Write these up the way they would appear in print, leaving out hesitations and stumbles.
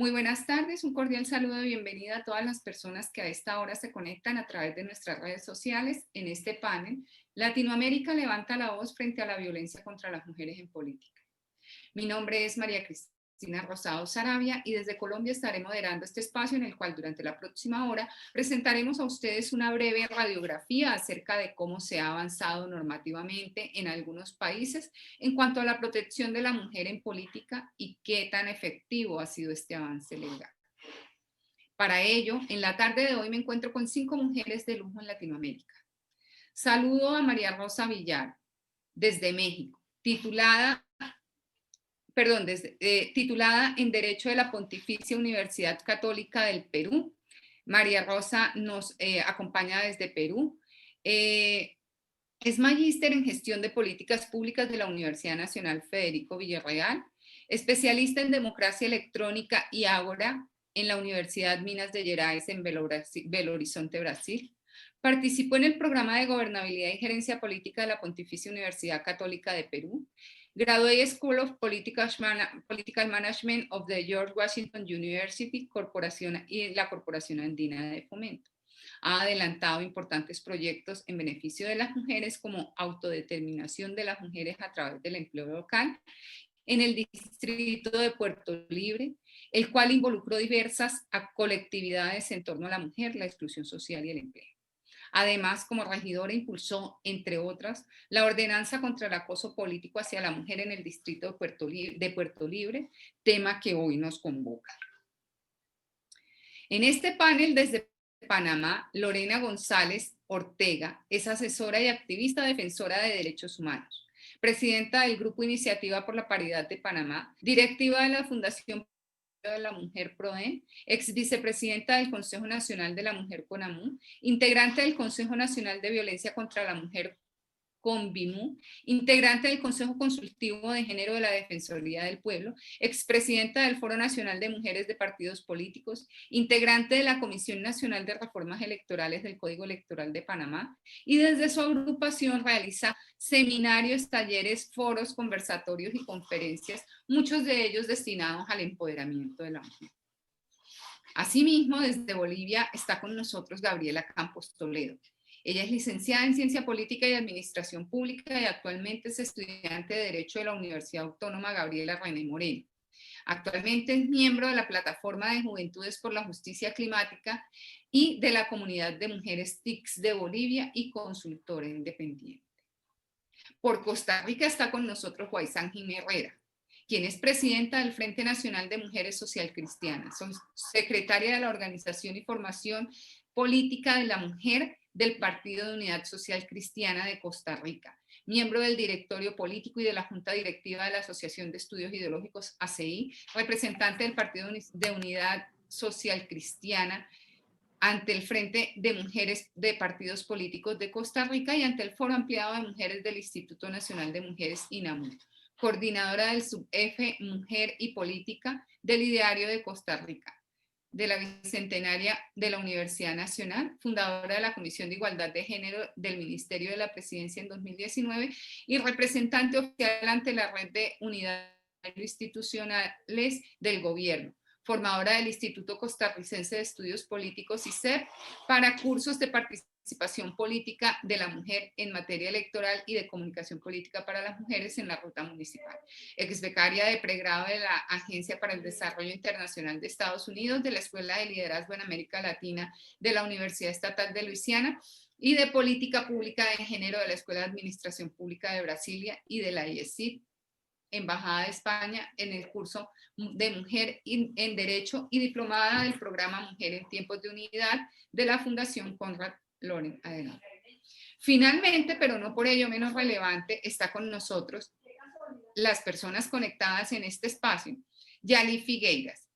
Muy buenas tardes, un cordial saludo de bienvenida a todas las personas que a esta hora se conectan a través de nuestras redes sociales en este panel. Latinoamérica levanta la voz frente a la violencia contra las mujeres en política. Mi nombre es María Cristina Rosado Sarabia y desde Colombia estaré moderando este espacio en el cual durante la próxima hora presentaremos a ustedes una breve radiografía acerca de cómo se ha avanzado normativamente en algunos países en cuanto a la protección de la mujer en política y qué tan efectivo ha sido este avance legal. Para ello, en la tarde de hoy me encuentro con 5 mujeres de lujo en Latinoamérica. Saludo a María Rosa Villar, desde México, titulada en Derecho de la Pontificia Universidad Católica del Perú. María Rosa nos acompaña desde Perú. Es magíster en Gestión de Políticas Públicas de la Universidad Nacional Federico Villarreal, especialista en Democracia Electrónica y Ágora en la Universidad Minas de Gerais en Belo Horizonte, Brasil. Participó en el programa de Gobernabilidad y Gerencia Política de la Pontificia Universidad Católica de Perú. Gradué School of Political Management of the George Washington University Corporación y la Corporación Andina de Fomento. Ha adelantado importantes proyectos en beneficio de las mujeres como autodeterminación de las mujeres a través del empleo local en el distrito de Puerto Libre, el cual involucró diversas colectividades en torno a la mujer, la exclusión social y el empleo. Además, como regidora impulsó, entre otras, la ordenanza contra el acoso político hacia la mujer en el distrito de Puerto Libre, tema que hoy nos convoca. En este panel desde Panamá, Lorena González Ortega es asesora y activista defensora de derechos humanos, presidenta del Grupo Iniciativa por la Paridad de Panamá, directiva de la Fundación de la Mujer PRODEM, ex vicepresidenta del Consejo Nacional de la Mujer CONAMU, integrante del Consejo Nacional de Violencia contra la Mujer CONVIMU, integrante del Consejo Consultivo de Género de la Defensoría del Pueblo, expresidenta del Foro Nacional de Mujeres de Partidos Políticos, integrante de la Comisión Nacional de Reformas Electorales del Código Electoral de Panamá, y desde su agrupación realiza seminarios, talleres, foros, conversatorios y conferencias, muchos de ellos destinados al empoderamiento de la mujer. Asimismo, desde Bolivia está con nosotros Gabriela Campos Toledo. Ella es licenciada en Ciencia Política y Administración Pública y actualmente es estudiante de Derecho de la Universidad Autónoma Gabriela René Moreno. Actualmente es miembro de la Plataforma de Juventudes por la Justicia Climática y de la Comunidad de Mujeres TICS de Bolivia y consultora independiente. Por Costa Rica está con nosotros Huaizán Jimé Herrera, quien es presidenta del Frente Nacional de Mujeres Social Cristianas, secretaria de la Organización y Formación Política de la Mujer del Partido de Unidad Social Cristiana de Costa Rica, miembro del directorio político y de la Junta Directiva de la Asociación de Estudios Ideológicos ACI, representante del Partido de Unidad Social Cristiana ante el Frente de Mujeres de Partidos Políticos de Costa Rica y ante el Foro Ampliado de Mujeres del Instituto Nacional de Mujeres INAMUR, coordinadora del Sub-F Mujer y Política del Ideario de Costa Rica, de la Bicentenaria de la Universidad Nacional, fundadora de la Comisión de Igualdad de Género del Ministerio de la Presidencia en 2019 y representante oficial ante la Red de Unidades Institucionales del Gobierno, formadora del Instituto Costarricense de Estudios Políticos ICEP para cursos de participación política de la mujer en materia electoral y de comunicación política para las mujeres en la ruta municipal. Ex becaria de pregrado de la Agencia para el Desarrollo Internacional de Estados Unidos, de la Escuela de Liderazgo en América Latina de la Universidad Estatal de Luisiana y de Política Pública de Género de la Escuela de Administración Pública de Brasilia y de la IESID, Embajada de España, en el curso de Mujer en Derecho y diplomada del programa Mujer en Tiempos de Unidad de la Fundación Konrad Lorenz Adenauer. Finalmente, pero no por ello menos relevante, está con nosotros las personas conectadas en este espacio, Yali Figueiras,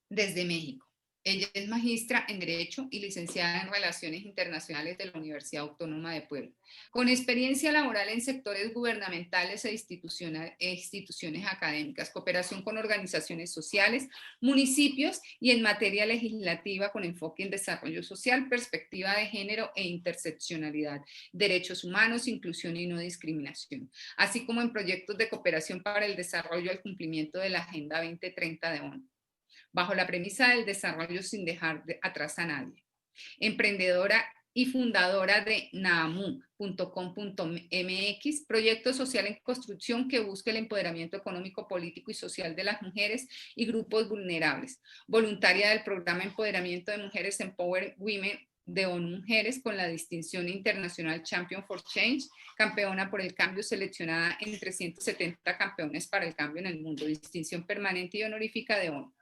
desde México. Ella es magistra en Derecho y licenciada en Relaciones Internacionales de la Universidad Autónoma de Puebla, con experiencia laboral en sectores gubernamentales e instituciones académicas, cooperación con organizaciones sociales, municipios y en materia legislativa con enfoque en desarrollo social, perspectiva de género e interseccionalidad, derechos humanos, inclusión y no discriminación, así como en proyectos de cooperación para el desarrollo y el cumplimiento de la Agenda 2030 de ONU. bajo la premisa del desarrollo sin dejar atrás a nadie. Emprendedora y fundadora de naamu.com.mx, proyecto social en construcción que busca el empoderamiento económico, político y social de las mujeres y grupos vulnerables. Voluntaria del programa Empoderamiento de Mujeres Empower Women de ONU Mujeres con la distinción internacional Champion for Change, campeona por el cambio seleccionada entre 170 campeones para el cambio en el mundo, distinción permanente y honorífica de ONU.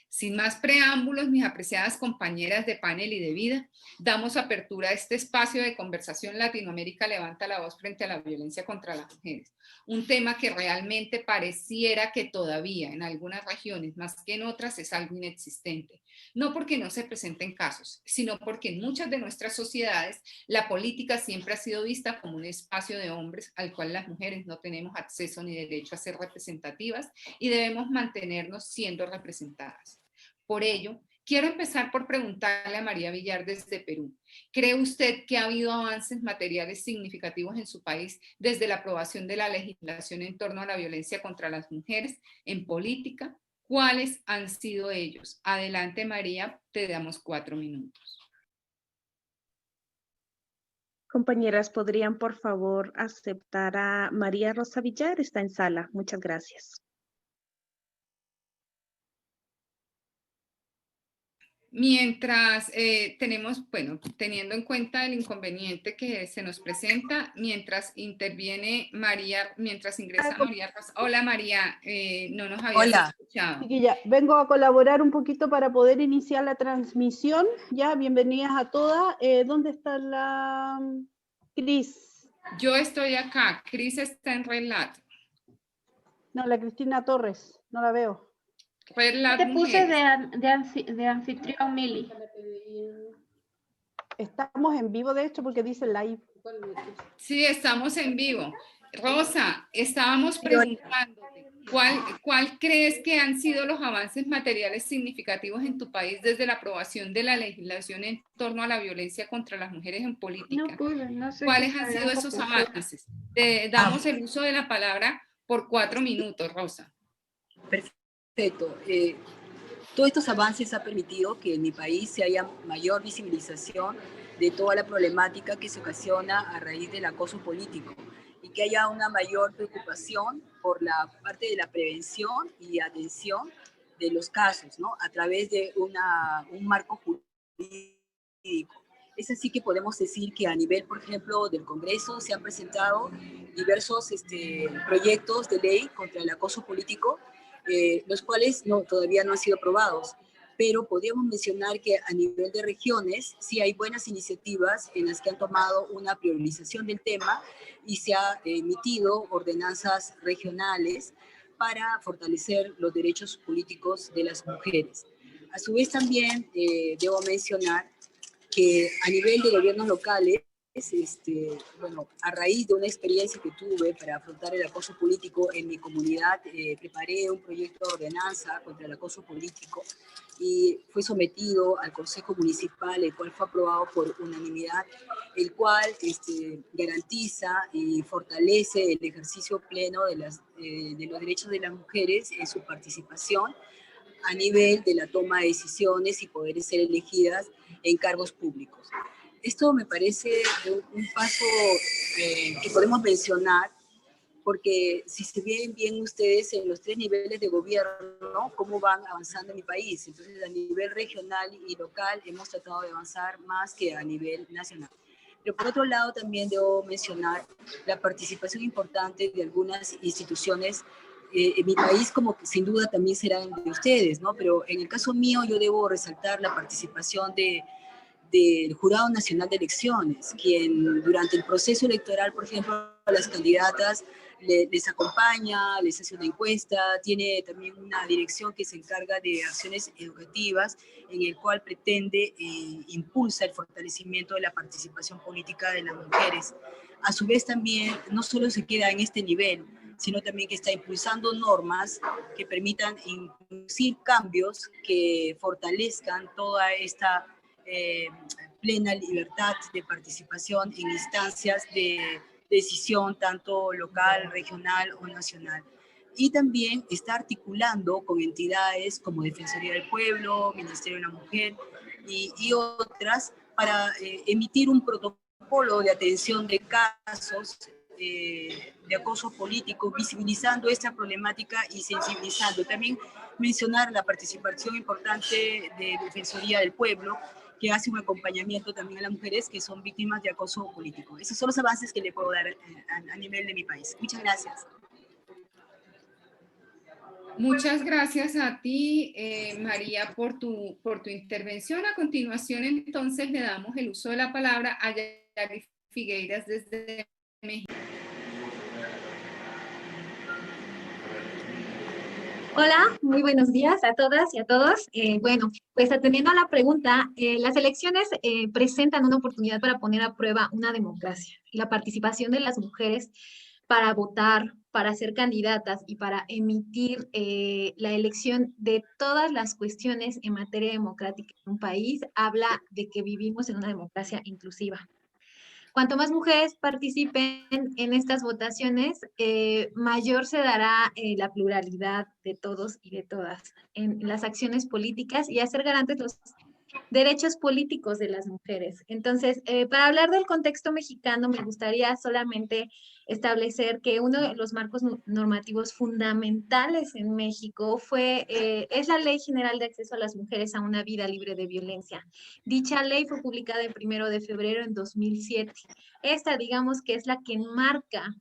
Sin más preámbulos, mis apreciadas compañeras de panel y de vida, damos apertura a este espacio de conversación. Latinoamérica levanta la voz frente a la violencia contra las mujeres. Un tema que realmente pareciera que todavía en algunas regiones, más que en otras, es algo inexistente. No porque no se presenten casos, sino porque en muchas de nuestras sociedades la política siempre ha sido vista como un espacio de hombres al cual las mujeres no tenemos acceso ni derecho a ser representativas y debemos mantenernos siendo representadas. Por ello, quiero empezar por preguntarle a María Villar desde Perú. ¿Cree usted que ha habido avances materiales significativos en su país desde la aprobación de la legislación en torno a la violencia contra las mujeres en política? ¿Cuáles han sido ellos? Adelante, María, te damos 4 minutos. Compañeras, ¿podrían por favor aceptar a María Rosa Villar? Está en sala. Muchas gracias. Mientras tenemos, bueno, teniendo en cuenta el inconveniente que se nos presenta, mientras interviene María, mientras ingresa María Rosa. Hola María, no nos habías escuchado. Chiquilla, vengo a colaborar un poquito para poder iniciar la transmisión. Ya, bienvenidas a todas. ¿Dónde está la Cris? Yo estoy acá, Cris está en Relato. No, la Cristina Torres, no la veo. Relato Te puse mujeres. de anfitrión, Mili. Estamos en vivo, de hecho, porque dice live. Sí, estamos en vivo. Rosa, estábamos preguntándote, ¿cuál crees que han sido los avances materiales significativos en tu país desde la aprobación de la legislación en torno a la violencia contra las mujeres en política? No pude, no sé. ¿Cuáles han sido esos avances? Te damos el uso de la palabra por 4 minutos, Rosa. Perfecto. Todos estos avances han permitido que en mi país se haya mayor visibilización de toda la problemática que se ocasiona a raíz del acoso político y que haya una mayor preocupación por la parte de la prevención y atención de los casos, ¿no? A través de un marco jurídico. Es así que podemos decir que a nivel, por ejemplo, del Congreso se han presentado diversos proyectos de ley contra el acoso político, los cuales todavía no han sido aprobados, pero podríamos mencionar que a nivel de regiones sí hay buenas iniciativas en las que han tomado una priorización del tema y se han emitido ordenanzas regionales para fortalecer los derechos políticos de las mujeres. A su vez también debo mencionar que a nivel de gobiernos locales, bueno, a raíz de una experiencia que tuve para afrontar el acoso político en mi comunidad, preparé un proyecto de ordenanza contra el acoso político y fue sometido al Consejo Municipal, el cual fue aprobado por unanimidad, el cual garantiza y fortalece el ejercicio pleno de los derechos de las mujeres en su participación a nivel de la toma de decisiones y poder ser elegidas en cargos públicos. Esto me parece un paso que podemos mencionar porque si se ven bien ustedes en los 3 niveles de gobierno, cómo van avanzando en mi país. Entonces, a nivel regional y local hemos tratado de avanzar más que a nivel nacional. Pero por otro lado también debo mencionar la participación importante de algunas instituciones en mi país, como que sin duda también serán de ustedes, ¿no? Pero en el caso mío yo debo resaltar la participación del Jurado Nacional de Elecciones, quien durante el proceso electoral, por ejemplo, a las candidatas les acompaña, les hace una encuesta, tiene también una dirección que se encarga de acciones educativas, en el cual pretende impulsa el fortalecimiento de la participación política de las mujeres. A su vez también no solo se queda en este nivel, sino también que está impulsando normas que permitan introducir cambios que fortalezcan toda esta plena libertad de participación en instancias de decisión tanto local, regional o nacional. y también está articulando con entidades como Defensoría del Pueblo, Ministerio de la Mujer y otras para emitir un protocolo de atención de casos de acoso político, visibilizando esta problemática y sensibilizando. También mencionar la participación importante de Defensoría del Pueblo, que hace un acompañamiento también a las mujeres que son víctimas de acoso político. Esos son los avances que le puedo dar a nivel de mi país. Muchas gracias. Muchas gracias a ti, María, por tu intervención. A continuación, entonces, le damos el uso de la palabra a Yali Figueiras desde México. Hola, muy buenos días a todas y a todos. Bueno, pues atendiendo a la pregunta, las elecciones presentan una oportunidad para poner a prueba una democracia. La participación de las mujeres para votar, para ser candidatas y para emitir la elección de todas las cuestiones en materia democrática en un país, habla de que vivimos en una democracia inclusiva. Cuanto más mujeres participen en estas votaciones, mayor se dará la pluralidad de todos y de todas en las acciones políticas y hacer garantes los derechos políticos de las mujeres. Entonces, para hablar del contexto mexicano, me gustaría solamente establecer que uno de los marcos normativos fundamentales en México es la Ley General de Acceso a las Mujeres a una Vida Libre de Violencia. Dicha ley fue publicada el 1 de febrero en 2007. Esta, digamos que es la que enmarca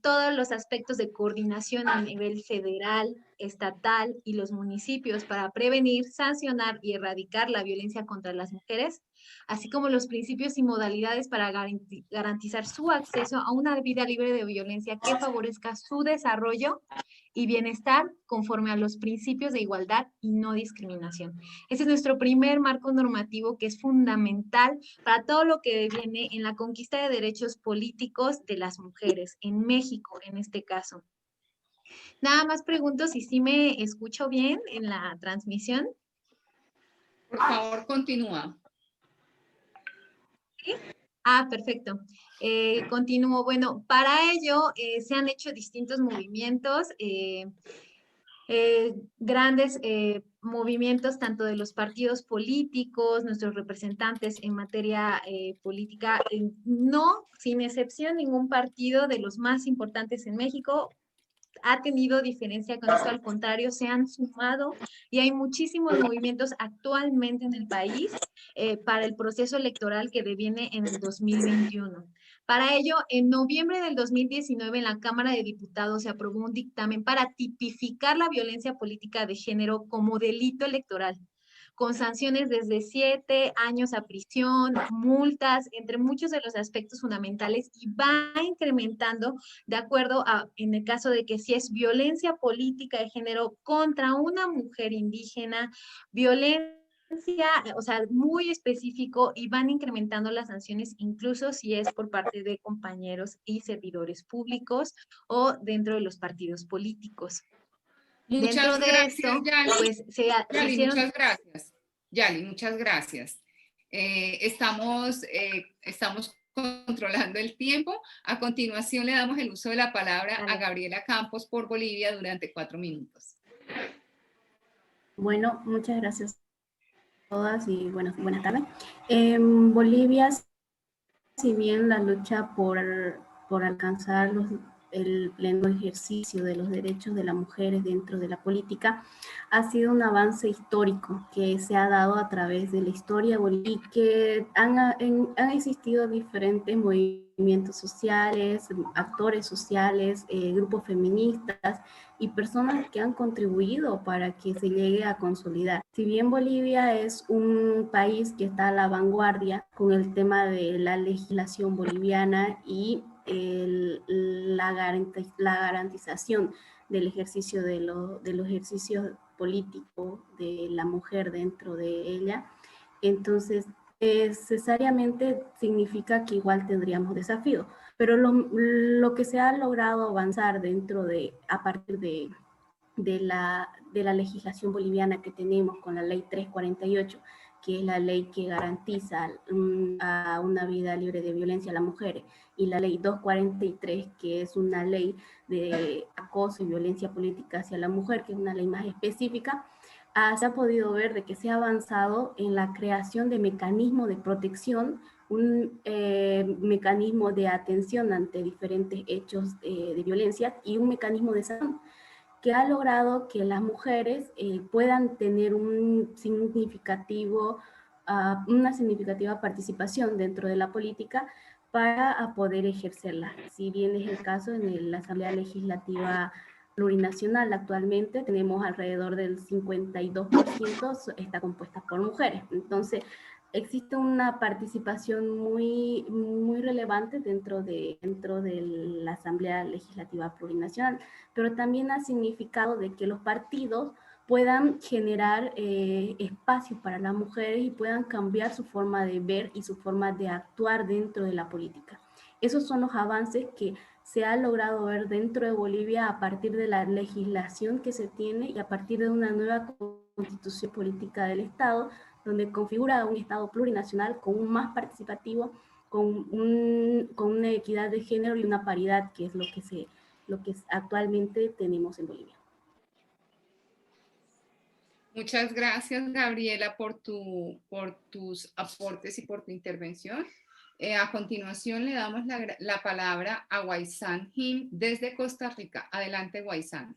todos los aspectos de coordinación a nivel federal, estatal y los municipios para prevenir, sancionar y erradicar la violencia contra las mujeres, así como los principios y modalidades para garantizar su acceso a una vida libre de violencia que favorezca su desarrollo y bienestar conforme a los principios de igualdad y no discriminación. Ese es nuestro primer marco normativo que es fundamental para todo lo que viene en la conquista de derechos políticos de las mujeres, en México en este caso. Nada más pregunto si sí me escucho bien en la transmisión. Por favor, continúa. ¿Sí? Ah, perfecto. Continúo. Bueno, para ello se han hecho distintos movimientos, grandes movimientos tanto de los partidos políticos, nuestros representantes en materia política, no, sin excepción, ningún partido de los más importantes en México ha tenido diferencia con esto, al contrario, se han sumado y hay muchísimos movimientos actualmente en el país para el proceso electoral que deviene en el 2021. Para ello, en noviembre del 2019 en la Cámara de Diputados se aprobó un dictamen para tipificar la violencia política de género como delito electoral, con sanciones desde 7 años a prisión, multas, entre muchos de los aspectos fundamentales, y va incrementando de acuerdo a, en el caso de que si es violencia política de género contra una mujer indígena, violencia, o sea, muy específico, y van incrementando las sanciones incluso si es por parte de compañeros y servidores públicos o dentro de los partidos políticos. Muchas Dentro de gracias, esto, Yali. pues se Yali, hicieron... muchas gracias. Yali, muchas gracias. Estamos controlando el tiempo. A continuación le damos el uso de la palabra a Gabriela Campos por Bolivia durante 4 minutos. Bueno, muchas gracias a todas y buenas tardes. En Bolivia, si bien la lucha por alcanzar el pleno ejercicio de los derechos de las mujeres dentro de la política ha sido un avance histórico que se ha dado a través de la historia y que han existido diferentes movimientos sociales, actores sociales, grupos feministas y personas que han contribuido para que se llegue a consolidar. Si bien Bolivia es un país que está a la vanguardia con el tema de la legislación boliviana y la garantización del ejercicio de los ejercicios políticos de la mujer dentro de ella, entonces necesariamente significa que igual tendríamos desafíos, pero lo que se ha logrado avanzar a partir de la legislación boliviana que tenemos con la ley 348, que es la ley que garantiza a una vida libre de violencia a las mujeres, y la ley 243, que es una ley de acoso y violencia política hacia la mujer, que es una ley más específica, se ha podido ver de que se ha avanzado en la creación de mecanismos de protección, un mecanismo de atención ante diferentes hechos de violencia y un mecanismo de sanción que ha logrado que las mujeres puedan tener una significativa participación dentro de la política para poder ejercerla. Si bien es el caso en la Asamblea Legislativa Plurinacional, actualmente tenemos alrededor del 52% está compuesta por mujeres. Entonces, existe una participación muy relevante dentro de la Asamblea Legislativa Plurinacional, pero también ha significado de que los partidos puedan generar espacios para las mujeres y puedan cambiar su forma de ver y su forma de actuar dentro de la política. Esos son los avances que se ha logrado ver dentro de Bolivia a partir de la legislación que se tiene y a partir de una nueva constitución política del Estado, donde configura un Estado plurinacional con un más participativo, con una equidad de género y una paridad, que es lo que actualmente tenemos en Bolivia. Muchas gracias, Gabriela, por tus aportes y por tu intervención. A continuación le damos la palabra a Waisan Jim desde Costa Rica. Adelante, Waisan.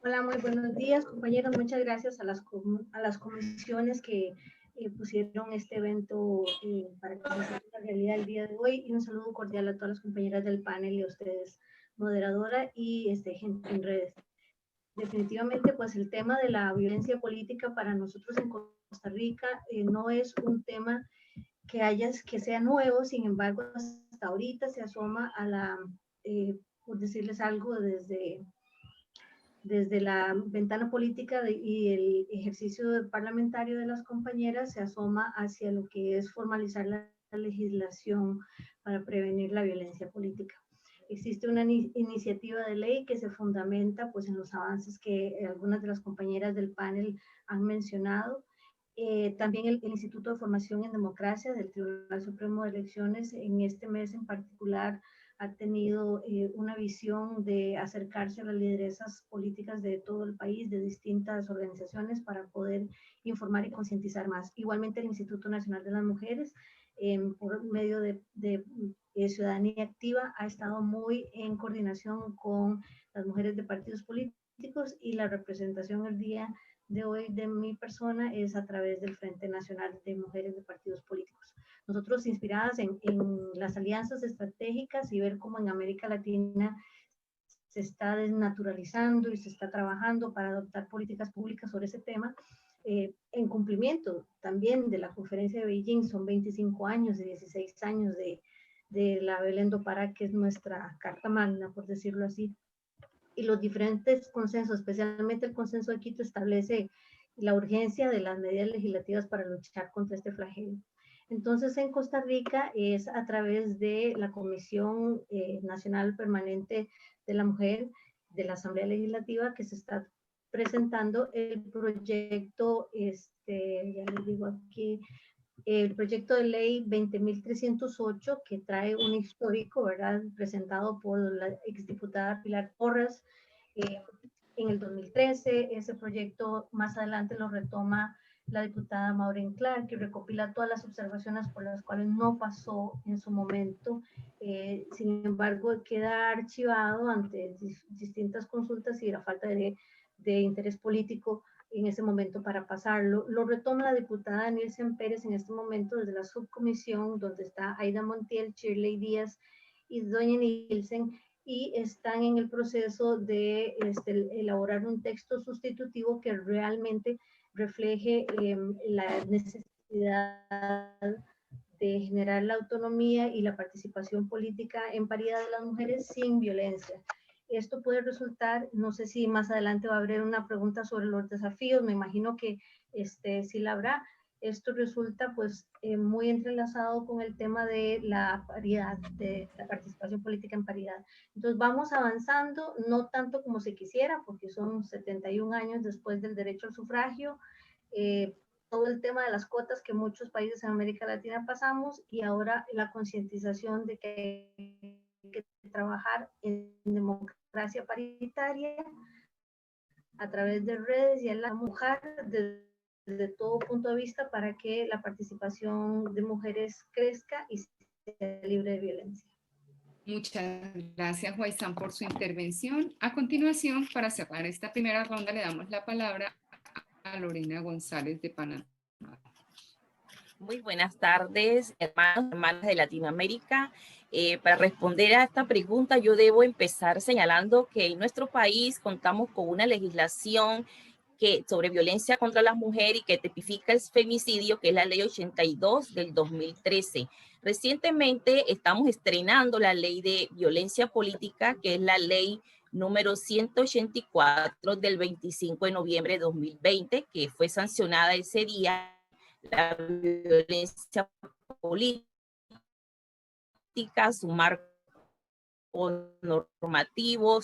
Hola, muy buenos días, compañeros. Muchas gracias a las comisiones que pusieron este evento para que se haga realidad el día de hoy. Y un saludo cordial a todas las compañeras del panel y a ustedes, moderadora y gente en redes. Definitivamente, pues el tema de la violencia política para nosotros en Costa Rica no es un tema que sea nuevo, sin embargo, hasta ahorita se asoma a la, por decirles algo, desde la ventana política y el ejercicio parlamentario de las compañeras, se asoma hacia lo que es formalizar la legislación para prevenir la violencia política. Existe una iniciativa de ley que se fundamenta pues, en los avances que algunas de las compañeras del panel han mencionado. También el Instituto de Formación en Democracia del Tribunal Supremo de Elecciones en este mes en particular ha tenido una visión de acercarse a las lideresas políticas de todo el país, de distintas organizaciones, para poder informar y concientizar más. Igualmente el Instituto Nacional de las Mujeres, por medio de Ciudadanía Activa, ha estado muy en coordinación con las mujeres de partidos políticos, y la representación el día de hoy de mi persona es a través del Frente Nacional de Mujeres de Partidos Políticos. Nosotros, inspiradas en las alianzas estratégicas y ver cómo en América Latina se está desnaturalizando y se está trabajando para adoptar políticas públicas sobre ese tema, en cumplimiento también de la conferencia de Beijing. Son 25 años y 16 años de la Belén do Pará, que es nuestra carta magna, por decirlo así. Y los diferentes consensos, especialmente el consenso de Quito, establece la urgencia de las medidas legislativas para luchar contra este flagelo. Entonces, en Costa Rica es a través de la Comisión Nacional Permanente de la Mujer de la Asamblea Legislativa que se está presentando el proyecto, ya les digo aquí, el proyecto de ley 20.308, que trae un histórico, ¿verdad?, presentado por la exdiputada Pilar Porras en el 2013. Ese proyecto más adelante lo retoma la diputada Maureen Clark, que recopila todas las observaciones por las cuales no pasó en su momento. Sin embargo, queda archivado ante distintas consultas y la falta de interés político en ese momento para pasarlo. Lo retoma la diputada Nielsen Pérez en este momento desde la subcomisión, donde está Aida Montiel, Shirley Díaz y doña Nielsen, y están en el proceso de elaborar un texto sustitutivo que realmente refleje la necesidad de generar la autonomía y la participación política en paridad de las mujeres sin violencia. Esto puede resultar, no sé si más adelante va a haber una pregunta sobre los desafíos, me imagino que sí la habrá. Esto resulta pues muy entrelazado con el tema de la paridad, de la participación política en paridad. Entonces vamos avanzando, no tanto como se quisiera, porque son 71 años después del derecho al sufragio. todo el tema de las cuotas que muchos países en América Latina pasamos, y ahora la concientización de que hay que trabajar en democracia paritaria a través de redes y a la mujer desde todo punto de vista para que la participación de mujeres crezca y sea libre de violencia. Muchas gracias, Huaizán, por su intervención. A continuación, para cerrar esta primera ronda, le damos la palabra a Lorena González de Panamá. Muy buenas tardes, hermanos, hermanas de Latinoamérica. Para responder a esta pregunta, yo debo empezar señalando que en nuestro país contamos con una legislación sobre violencia contra la mujer y que tipifica el femicidio, que es la Ley 82 del 2013. Recientemente estamos estrenando la Ley de Violencia Política, que es la Ley número 184 del 25 de noviembre de 2020, que fue sancionada ese día. La violencia política, su marco normativo,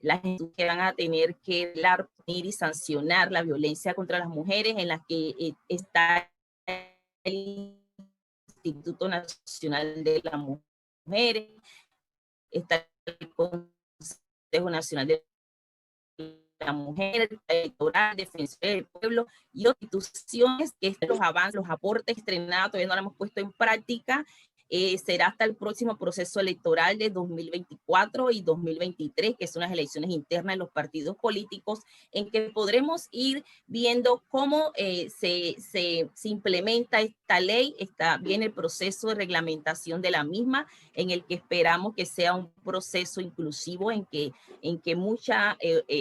las instituciones que van a tener que velar y sancionar la violencia contra las mujeres, en la que está el Instituto Nacional de las Mujeres, está el Consejo Nacional de la Mujer, electoral, defensor del pueblo y otras instituciones que los avances, los aportes estrenados todavía no lo hemos puesto en práctica. Será hasta el próximo proceso electoral de 2024 y 2023, que son las elecciones internas de los partidos políticos, en que podremos ir viendo cómo se implementa esta ley. Viene el proceso de reglamentación de la misma, en el que esperamos que sea un proceso inclusivo, en que muchas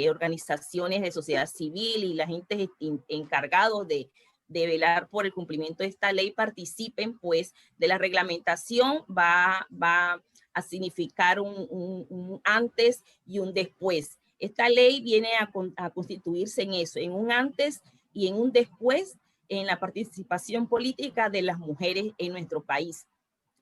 organizaciones de sociedad civil y la gente encargados de velar por el cumplimiento de esta ley participen, pues, de la reglamentación. Va a significar un antes y un después. Esta ley viene a constituirse en eso, en un antes y en un después en la participación política de las mujeres en nuestro país.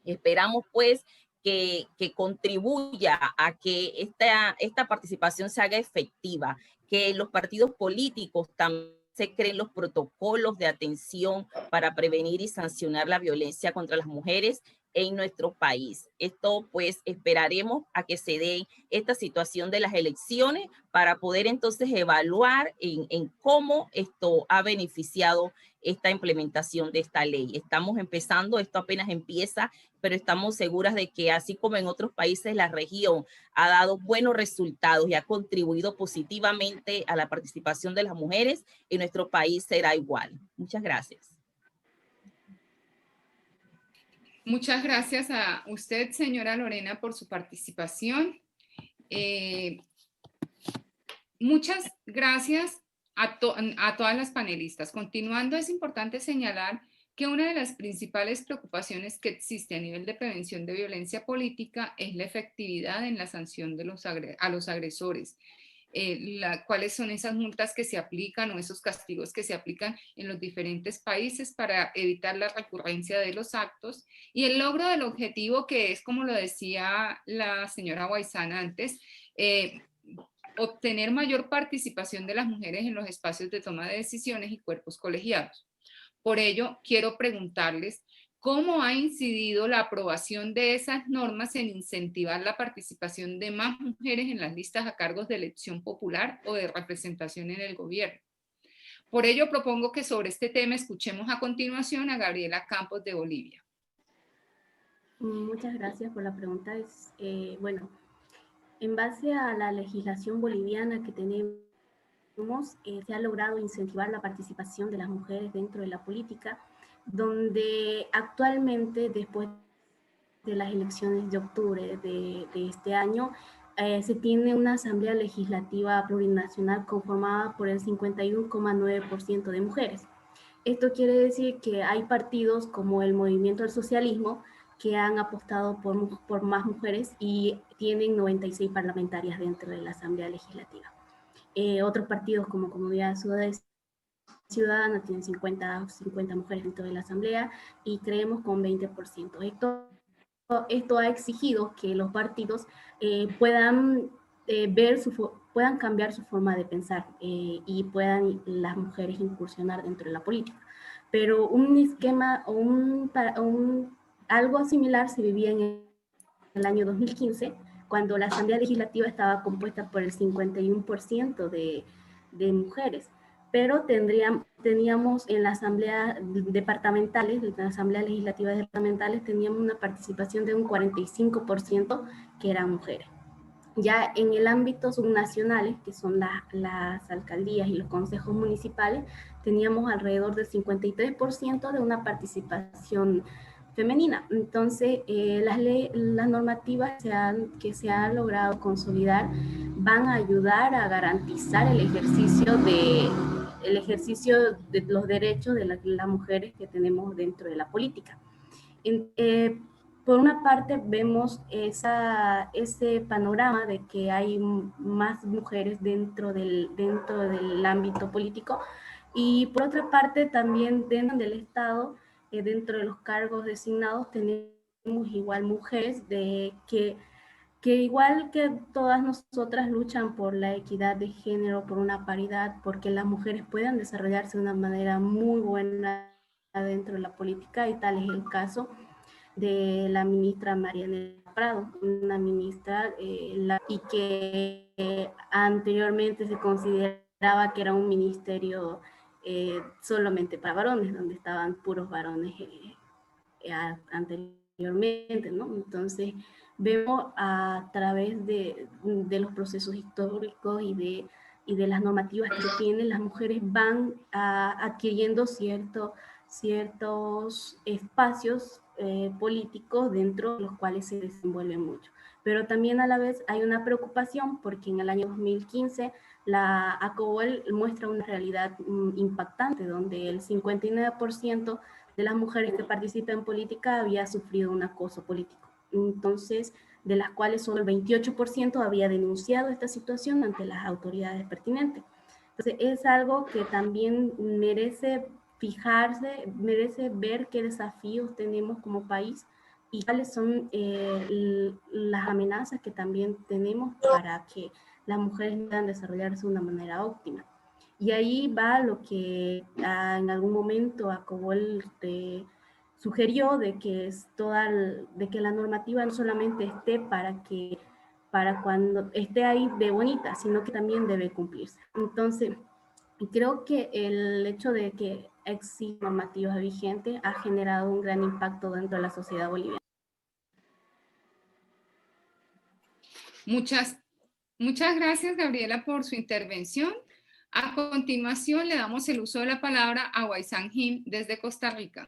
Esperamos, pues, que contribuya a que esta participación se haga efectiva, que los partidos políticos también se creen los protocolos de atención para prevenir y sancionar la violencia contra las mujeres en nuestro país. Esto, pues, esperaremos a que se dé esta situación de las elecciones para poder entonces evaluar en cómo esto ha beneficiado esta implementación de esta ley. Estamos empezando, esto apenas empieza, pero estamos seguras de que así como en otros países, la región ha dado buenos resultados y ha contribuido positivamente a la participación de las mujeres, en nuestro país será igual. Muchas gracias. Muchas gracias a usted, señora Lorena, por su participación. Muchas gracias a todas las panelistas. Continuando, es importante señalar que una de las principales preocupaciones que existe a nivel de prevención de violencia política es la efectividad en la sanción de a los agresores. Cuáles son esas multas que se aplican o esos castigos que se aplican en los diferentes países para evitar la recurrencia de los actos, y el logro del objetivo, que es, como lo decía la señora Huaizán antes, obtener mayor participación de las mujeres en los espacios de toma de decisiones y cuerpos colegiados. Por ello, quiero preguntarles cómo ha incidido la aprobación de esas normas en incentivar la participación de más mujeres en las listas a cargos de elección popular o de representación en el gobierno. Por ello, propongo que sobre este tema escuchemos a continuación a Gabriela Campos de Bolivia. Muchas gracias por la pregunta. Bueno, en base a la legislación boliviana que tenemos, se ha logrado incentivar la participación de las mujeres dentro de la política, donde actualmente, después de las elecciones de octubre de este año, se tiene una asamblea legislativa plurinacional conformada por el 51,9% de mujeres. Esto quiere decir que hay partidos como el Movimiento del Socialismo que han apostado por más mujeres y tienen 96 parlamentarias dentro de la asamblea legislativa. Otros partidos como Comunidad Ciudadana tienen 50 mujeres dentro de la asamblea y creemos con 20%. Esto ha exigido que los partidos puedan ver puedan cambiar su forma de pensar y puedan las mujeres incursionar dentro de la política. Pero un esquema o algo similar se vivía en el año 2015, cuando la Asamblea Legislativa estaba compuesta por el 51% de mujeres, pero teníamos en la Asamblea departamentales, en la Asamblea Legislativa departamentales, teníamos una participación de un 45% que eran mujeres. Ya en el ámbito subnacionales, que son las alcaldías y los consejos municipales, teníamos alrededor del 53% de una participación femenina. Entonces, las normativas que se han logrado consolidar van a ayudar a garantizar el ejercicio de los derechos de las mujeres que tenemos dentro de la política. Por una parte vemos ese panorama de que hay más mujeres dentro del ámbito político, y por otra parte también dentro del Estado, dentro de los cargos designados, tenemos igual mujeres que igual que todas nosotras luchan por la equidad de género, por una paridad, porque las mujeres puedan desarrollarse de una manera muy buena dentro de la política, y tal es el caso de la ministra Marianela Prado, una ministra y que anteriormente se consideraba que era un ministerio solamente para varones, donde estaban puros varones anteriormente, ¿no? Entonces vemos a través de los procesos históricos y de las normativas que tienen, las mujeres van adquiriendo ciertos espacios políticos dentro de los cuales se desenvuelven mucho. Pero también a la vez hay una preocupación porque en el año 2015 la ACOBOL muestra una realidad impactante, donde el 59% de las mujeres que participan en política había sufrido un acoso político. Entonces, de las cuales solo el 28% había denunciado esta situación ante las autoridades pertinentes. Entonces, es algo que también merece fijarse, merece ver qué desafíos tenemos como país y cuáles son las amenazas que también tenemos para que las mujeres puedan desarrollarse de una manera óptima. Y ahí va lo que en algún momento ACOBOL sugirió de que la normativa no solamente esté para cuando esté ahí de bonita, sino que también debe cumplirse. Entonces, creo que el hecho de que exista normativa vigente ha generado un gran impacto dentro de la sociedad boliviana. Muchas gracias, Gabriela, por su intervención. A continuación, le damos el uso de la palabra a Waisan Jim desde Costa Rica.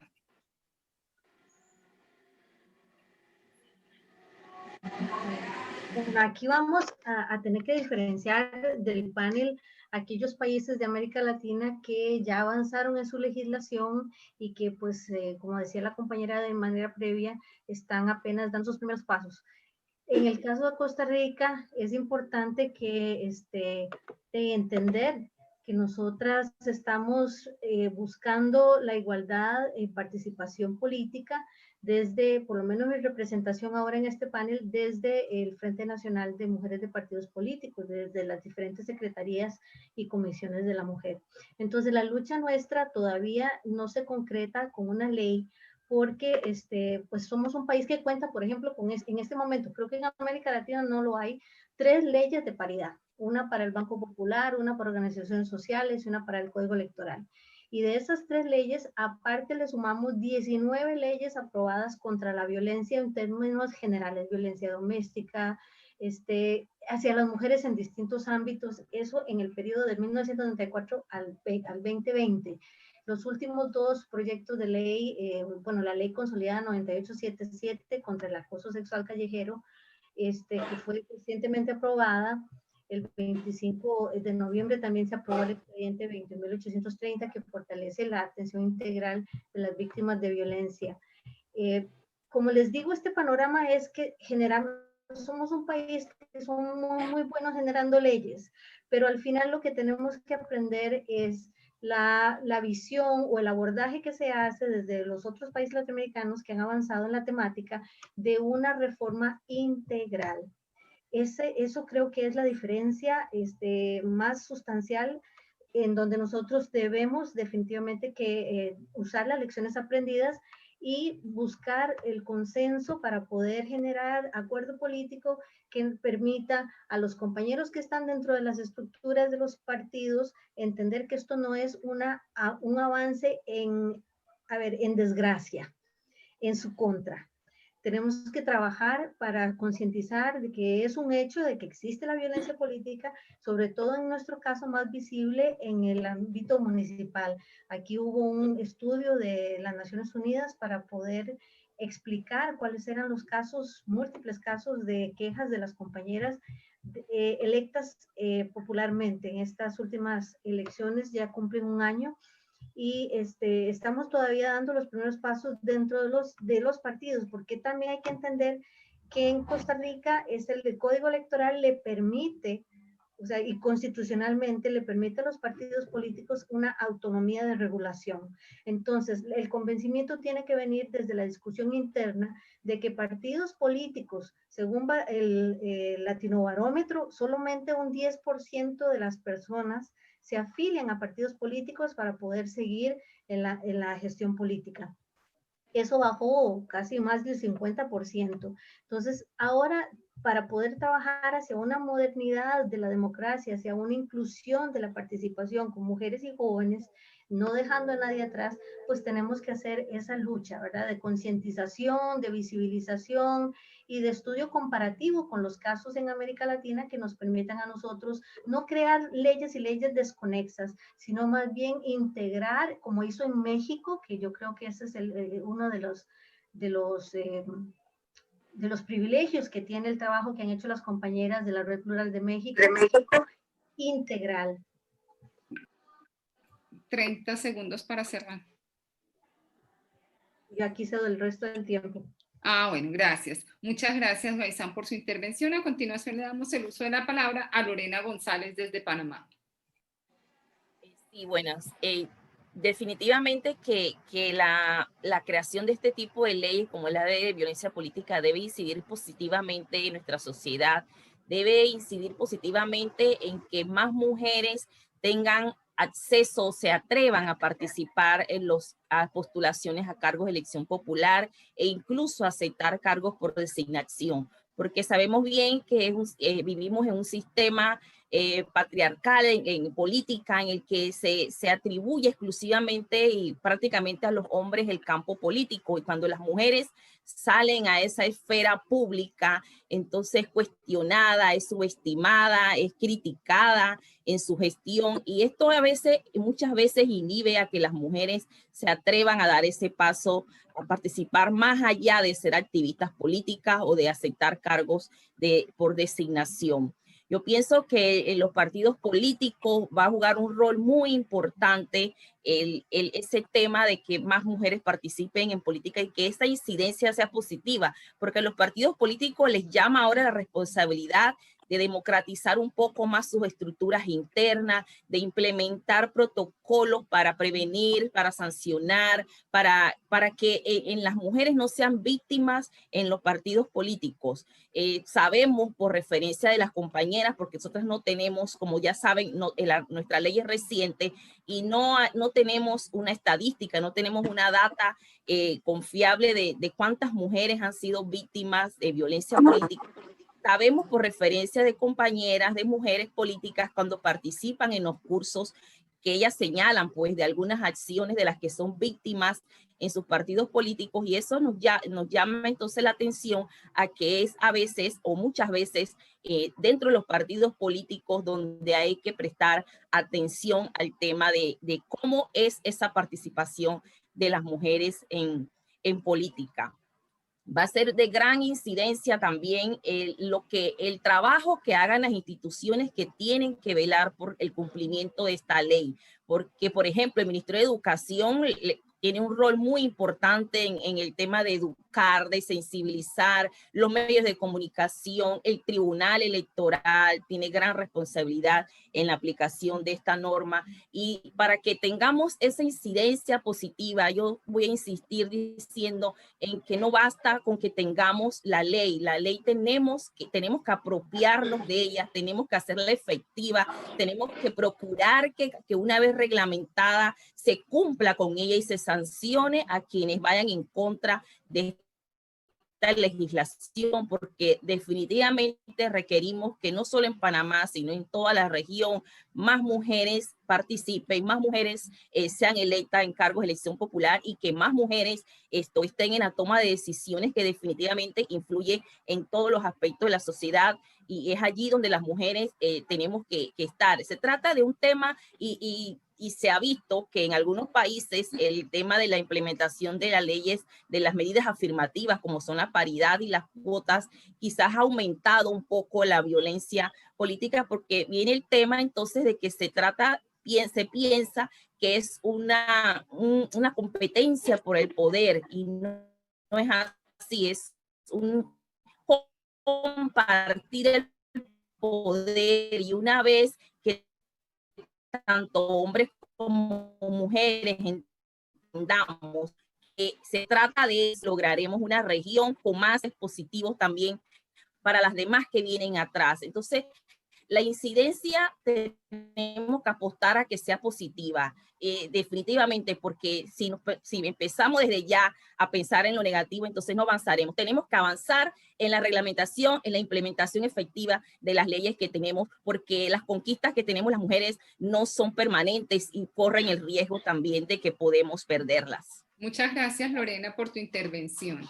Bueno, aquí vamos a tener que diferenciar del panel aquellos países de América Latina que ya avanzaron en su legislación y que, pues, como decía la compañera de manera previa, están apenas dando sus primeros pasos. En el caso de Costa Rica, es importante que entender que nosotras estamos buscando la igualdad en participación política desde, por lo menos mi representación ahora en este panel, desde el Frente Nacional de Mujeres de Partidos Políticos, desde las diferentes secretarías y comisiones de la mujer. Entonces, la lucha nuestra todavía no se concreta con una ley, porque pues somos un país que cuenta, por ejemplo, en este momento, creo que en América Latina no lo hay, 3 leyes de paridad, una para el Banco Popular, una para organizaciones sociales y una para el Código Electoral. Y de esas 3 leyes, aparte le sumamos 19 leyes aprobadas contra la violencia en términos generales, violencia doméstica, hacia las mujeres en distintos ámbitos, eso en el periodo de 1994 al 2020. Los últimos 2 proyectos de ley, bueno, la ley consolidada 9877 contra el acoso sexual callejero, que fue recientemente aprobada. El 25 de noviembre también se aprobó el expediente 20.830 que fortalece la atención integral de las víctimas de violencia. Como les digo, este panorama es que somos un país que somos muy buenos generando leyes, pero al final lo que tenemos que aprender es la visión o el abordaje que se hace desde los otros países latinoamericanos que han avanzado en la temática de una reforma integral. Eso creo que es la diferencia más sustancial, en donde nosotros debemos definitivamente que usar las lecciones aprendidas y buscar el consenso para poder generar acuerdo político que permita a los compañeros que están dentro de las estructuras de los partidos entender que esto no es un avance en desgracia, en su contra. Tenemos que trabajar para concientizar de que es un hecho de que existe la violencia política, sobre todo en nuestro caso más visible en el ámbito municipal. Aquí hubo un estudio de las Naciones Unidas para poder explicar cuáles eran los casos, múltiples casos de quejas de las compañeras electas popularmente. En estas últimas elecciones ya cumplen un año y estamos todavía dando los primeros pasos dentro de los partidos, porque también hay que entender que en Costa Rica el Código Electoral le permite, o sea, y constitucionalmente le permite a los partidos políticos una autonomía de regulación. Entonces, el convencimiento tiene que venir desde la discusión interna de que partidos políticos, según el Latinobarómetro, solamente un 10% de las personas se afilian a partidos políticos para poder seguir en la gestión política. Eso bajó casi más del 50%. Entonces, ahora, para poder trabajar hacia una modernidad de la democracia, hacia una inclusión de la participación con mujeres y jóvenes, no dejando a nadie atrás, pues tenemos que hacer esa lucha, ¿verdad? De concientización, de visibilización y de estudio comparativo con los casos en América Latina que nos permitan a nosotros no crear leyes y leyes desconexas, sino más bien integrar, como hizo en México, que yo creo que ese es uno de los privilegios que tiene el trabajo que han hecho las compañeras de la Red Plural de México, integral. 30 segundos para cerrar. Y aquí cedo el resto del tiempo. Bueno, gracias. Muchas gracias, Baizán, por su intervención. A continuación le damos el uso de la palabra a Lorena González desde Panamá. Sí, buenas. Definitivamente que la creación de este tipo de leyes como la de violencia política debe incidir positivamente en nuestra sociedad, debe incidir positivamente en que más mujeres tengan acceso, se atrevan a participar en las postulaciones a cargos de elección popular e incluso aceptar cargos por designación, porque sabemos bien que vivimos en un sistema patriarcal en política en el que se atribuye exclusivamente y prácticamente a los hombres el campo político, y cuando las mujeres salen a esa esfera pública, entonces cuestionada, es subestimada, es criticada en su gestión, y esto muchas veces inhibe a que las mujeres se atrevan a dar ese paso, a participar más allá de ser activistas políticas o de aceptar cargos por designación. Yo pienso que en los partidos políticos va a jugar un rol muy importante ese tema de que más mujeres participen en política y que esa incidencia sea positiva, porque a los partidos políticos les llama ahora la responsabilidad de democratizar un poco más sus estructuras internas, de implementar protocolos para prevenir, para sancionar, para que en las mujeres no sean víctimas en los partidos políticos. Sabemos por referencia de las compañeras, porque nosotros no tenemos, como ya saben, nuestra ley es reciente y no tenemos una estadística, no tenemos una data confiable de cuántas mujeres han sido víctimas de violencia política. Sabemos por referencia de compañeras, de mujeres políticas, cuando participan en los cursos, que ellas señalan pues de algunas acciones de las que son víctimas en sus partidos políticos, y eso nos llama entonces la atención a que es a veces o muchas veces dentro de los partidos políticos donde hay que prestar atención al tema de cómo es esa participación de las mujeres en política. Va a ser de gran incidencia también el trabajo que hagan las instituciones que tienen que velar por el cumplimiento de esta ley. Porque, por ejemplo, el Ministerio de Educación tiene un rol muy importante en el tema de educar, de sensibilizar, los medios de comunicación, el Tribunal Electoral tiene gran responsabilidad en la aplicación de esta norma, y para que tengamos esa incidencia positiva, yo voy a insistir diciendo en que no basta con que tengamos la ley tenemos que apropiarnos de ella, tenemos que hacerla efectiva, tenemos que procurar que una vez reglamentada se cumpla con ella y se sancione a quienes vayan en contra de esta legislación, porque definitivamente requerimos que no solo en Panamá, sino en toda la región, más mujeres participen, más mujeres sean electas en cargos de elección popular, y que más mujeres estén en la toma de decisiones que definitivamente influye en todos los aspectos de la sociedad, y es allí donde las mujeres tenemos que estar. Se trata de un tema y se ha visto que en algunos países el tema de la implementación de las leyes, de las medidas afirmativas como son la paridad y las cuotas, quizás ha aumentado un poco la violencia política, porque viene el tema entonces de que se piensa que es una competencia por el poder, y no es así, es un compartir el poder, y una vez que tanto hombres como mujeres entendamos que se trata de eso, lograremos una región con más positivos también para las demás que vienen atrás. Entonces, la incidencia tenemos que apostar a que sea positiva, definitivamente, porque si empezamos desde ya a pensar en lo negativo, entonces no avanzaremos. Tenemos que avanzar en la reglamentación, en la implementación efectiva de las leyes que tenemos, porque las conquistas que tenemos las mujeres no son permanentes y corren el riesgo también de que podemos perderlas. Muchas gracias, Lorena, por tu intervención.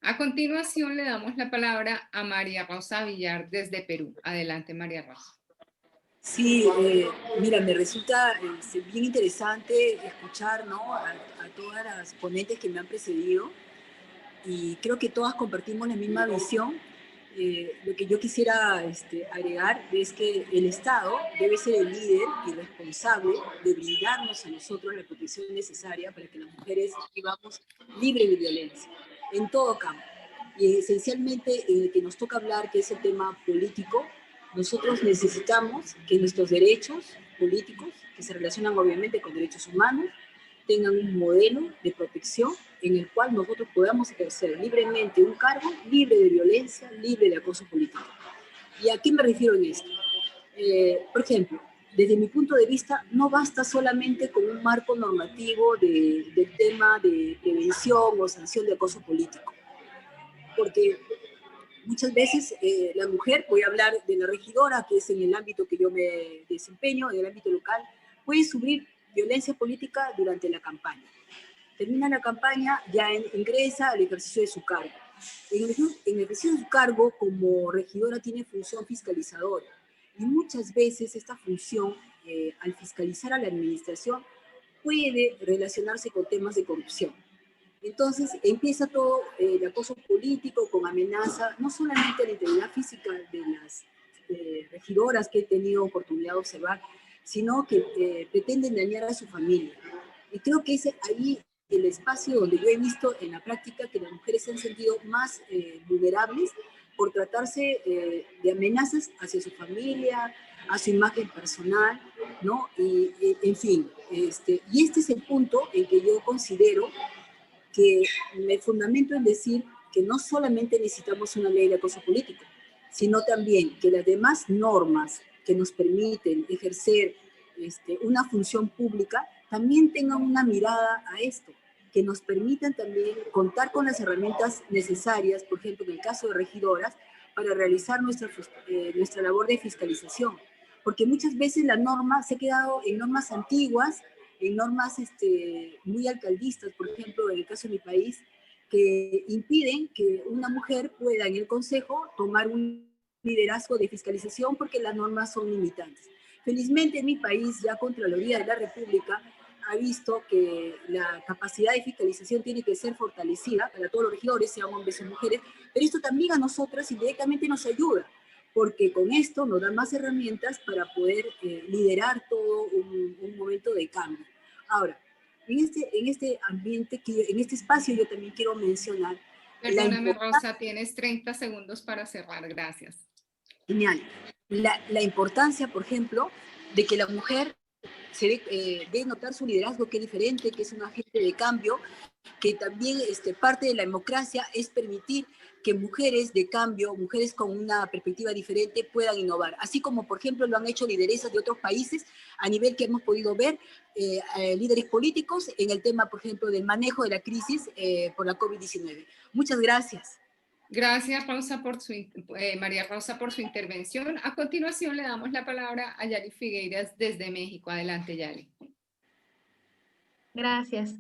A continuación le damos la palabra a María Rosa Villar desde Perú. Adelante, María Rosa. Sí, mira, me resulta bien interesante escuchar, ¿no?, a todas las ponentes que me han precedido, y creo que todas compartimos la misma visión. Lo que yo quisiera agregar es que el Estado debe ser el líder y responsable de brindarnos a nosotros la protección necesaria para que las mujeres vivamos libres de violencia en todo campo. Y esencialmente en el que nos toca hablar, que es el tema político, nosotros necesitamos que nuestros derechos políticos, que se relacionan obviamente con derechos humanos, tengan un modelo de protección en el cual nosotros podamos ejercer libremente un cargo libre de violencia, libre de acoso político. ¿Y a qué me refiero en esto? Por ejemplo, desde mi punto de vista, no basta solamente con un marco normativo del tema de prevención o sanción de acoso político, porque muchas veces la mujer, voy a hablar de la regidora, que es en el ámbito que yo me desempeño, en el ámbito local, puede sufrir violencia política durante la campaña. Termina la campaña, ya ingresa al ejercicio de su cargo. En el ejercicio de su cargo, como regidora, tiene función fiscalizadora. Y muchas veces esta función, al fiscalizar a la administración, puede relacionarse con temas de corrupción. Entonces empieza todo el acoso político con amenaza, no solamente a la integridad física de las regidoras que he tenido oportunidad de observar, sino que pretenden dañar a su familia. Y creo que es ahí el espacio donde yo he visto en la práctica que las mujeres se han sentido más vulnerables por tratarse de amenazas hacia su familia, a su imagen personal, ¿no? Y en fin, y este es el punto en que yo considero que me fundamento en decir que no solamente necesitamos una ley de acoso político, sino también que las demás normas que nos permiten ejercer una función pública también tengan una mirada a esto, que nos permitan también contar con las herramientas necesarias, por ejemplo, en el caso de regidoras, para realizar nuestra labor de fiscalización. Porque muchas veces la norma se ha quedado en normas antiguas, en normas muy alcaldistas, por ejemplo, en el caso de mi país, que impiden que una mujer pueda en el consejo tomar un liderazgo de fiscalización porque las normas son limitantes. Felizmente en mi país, ya Contraloría de la República ha visto que la capacidad de fiscalización tiene que ser fortalecida para todos los regidores, sean hombres o mujeres, pero esto también a nosotras indirectamente nos ayuda, porque con esto nos da más herramientas para poder liderar todo un momento de cambio. Ahora, en este ambiente, en este espacio yo también quiero mencionar Perdóname, Rosa, tienes 30 segundos para cerrar. Gracias. Genial. La importancia, por ejemplo, de que la mujer debe notar su liderazgo, que es diferente, que es un agente de cambio, que también parte de la democracia es permitir que mujeres de cambio, mujeres con una perspectiva diferente puedan innovar, así como por ejemplo lo han hecho lideresas de otros países a nivel que hemos podido ver, líderes políticos en el tema, por ejemplo, del manejo de la crisis por la COVID-19. Muchas gracias. Gracias, Rosa, María Rosa, por su intervención. A continuación le damos la palabra a Yali Figueiras desde México. Adelante, Yali. Gracias.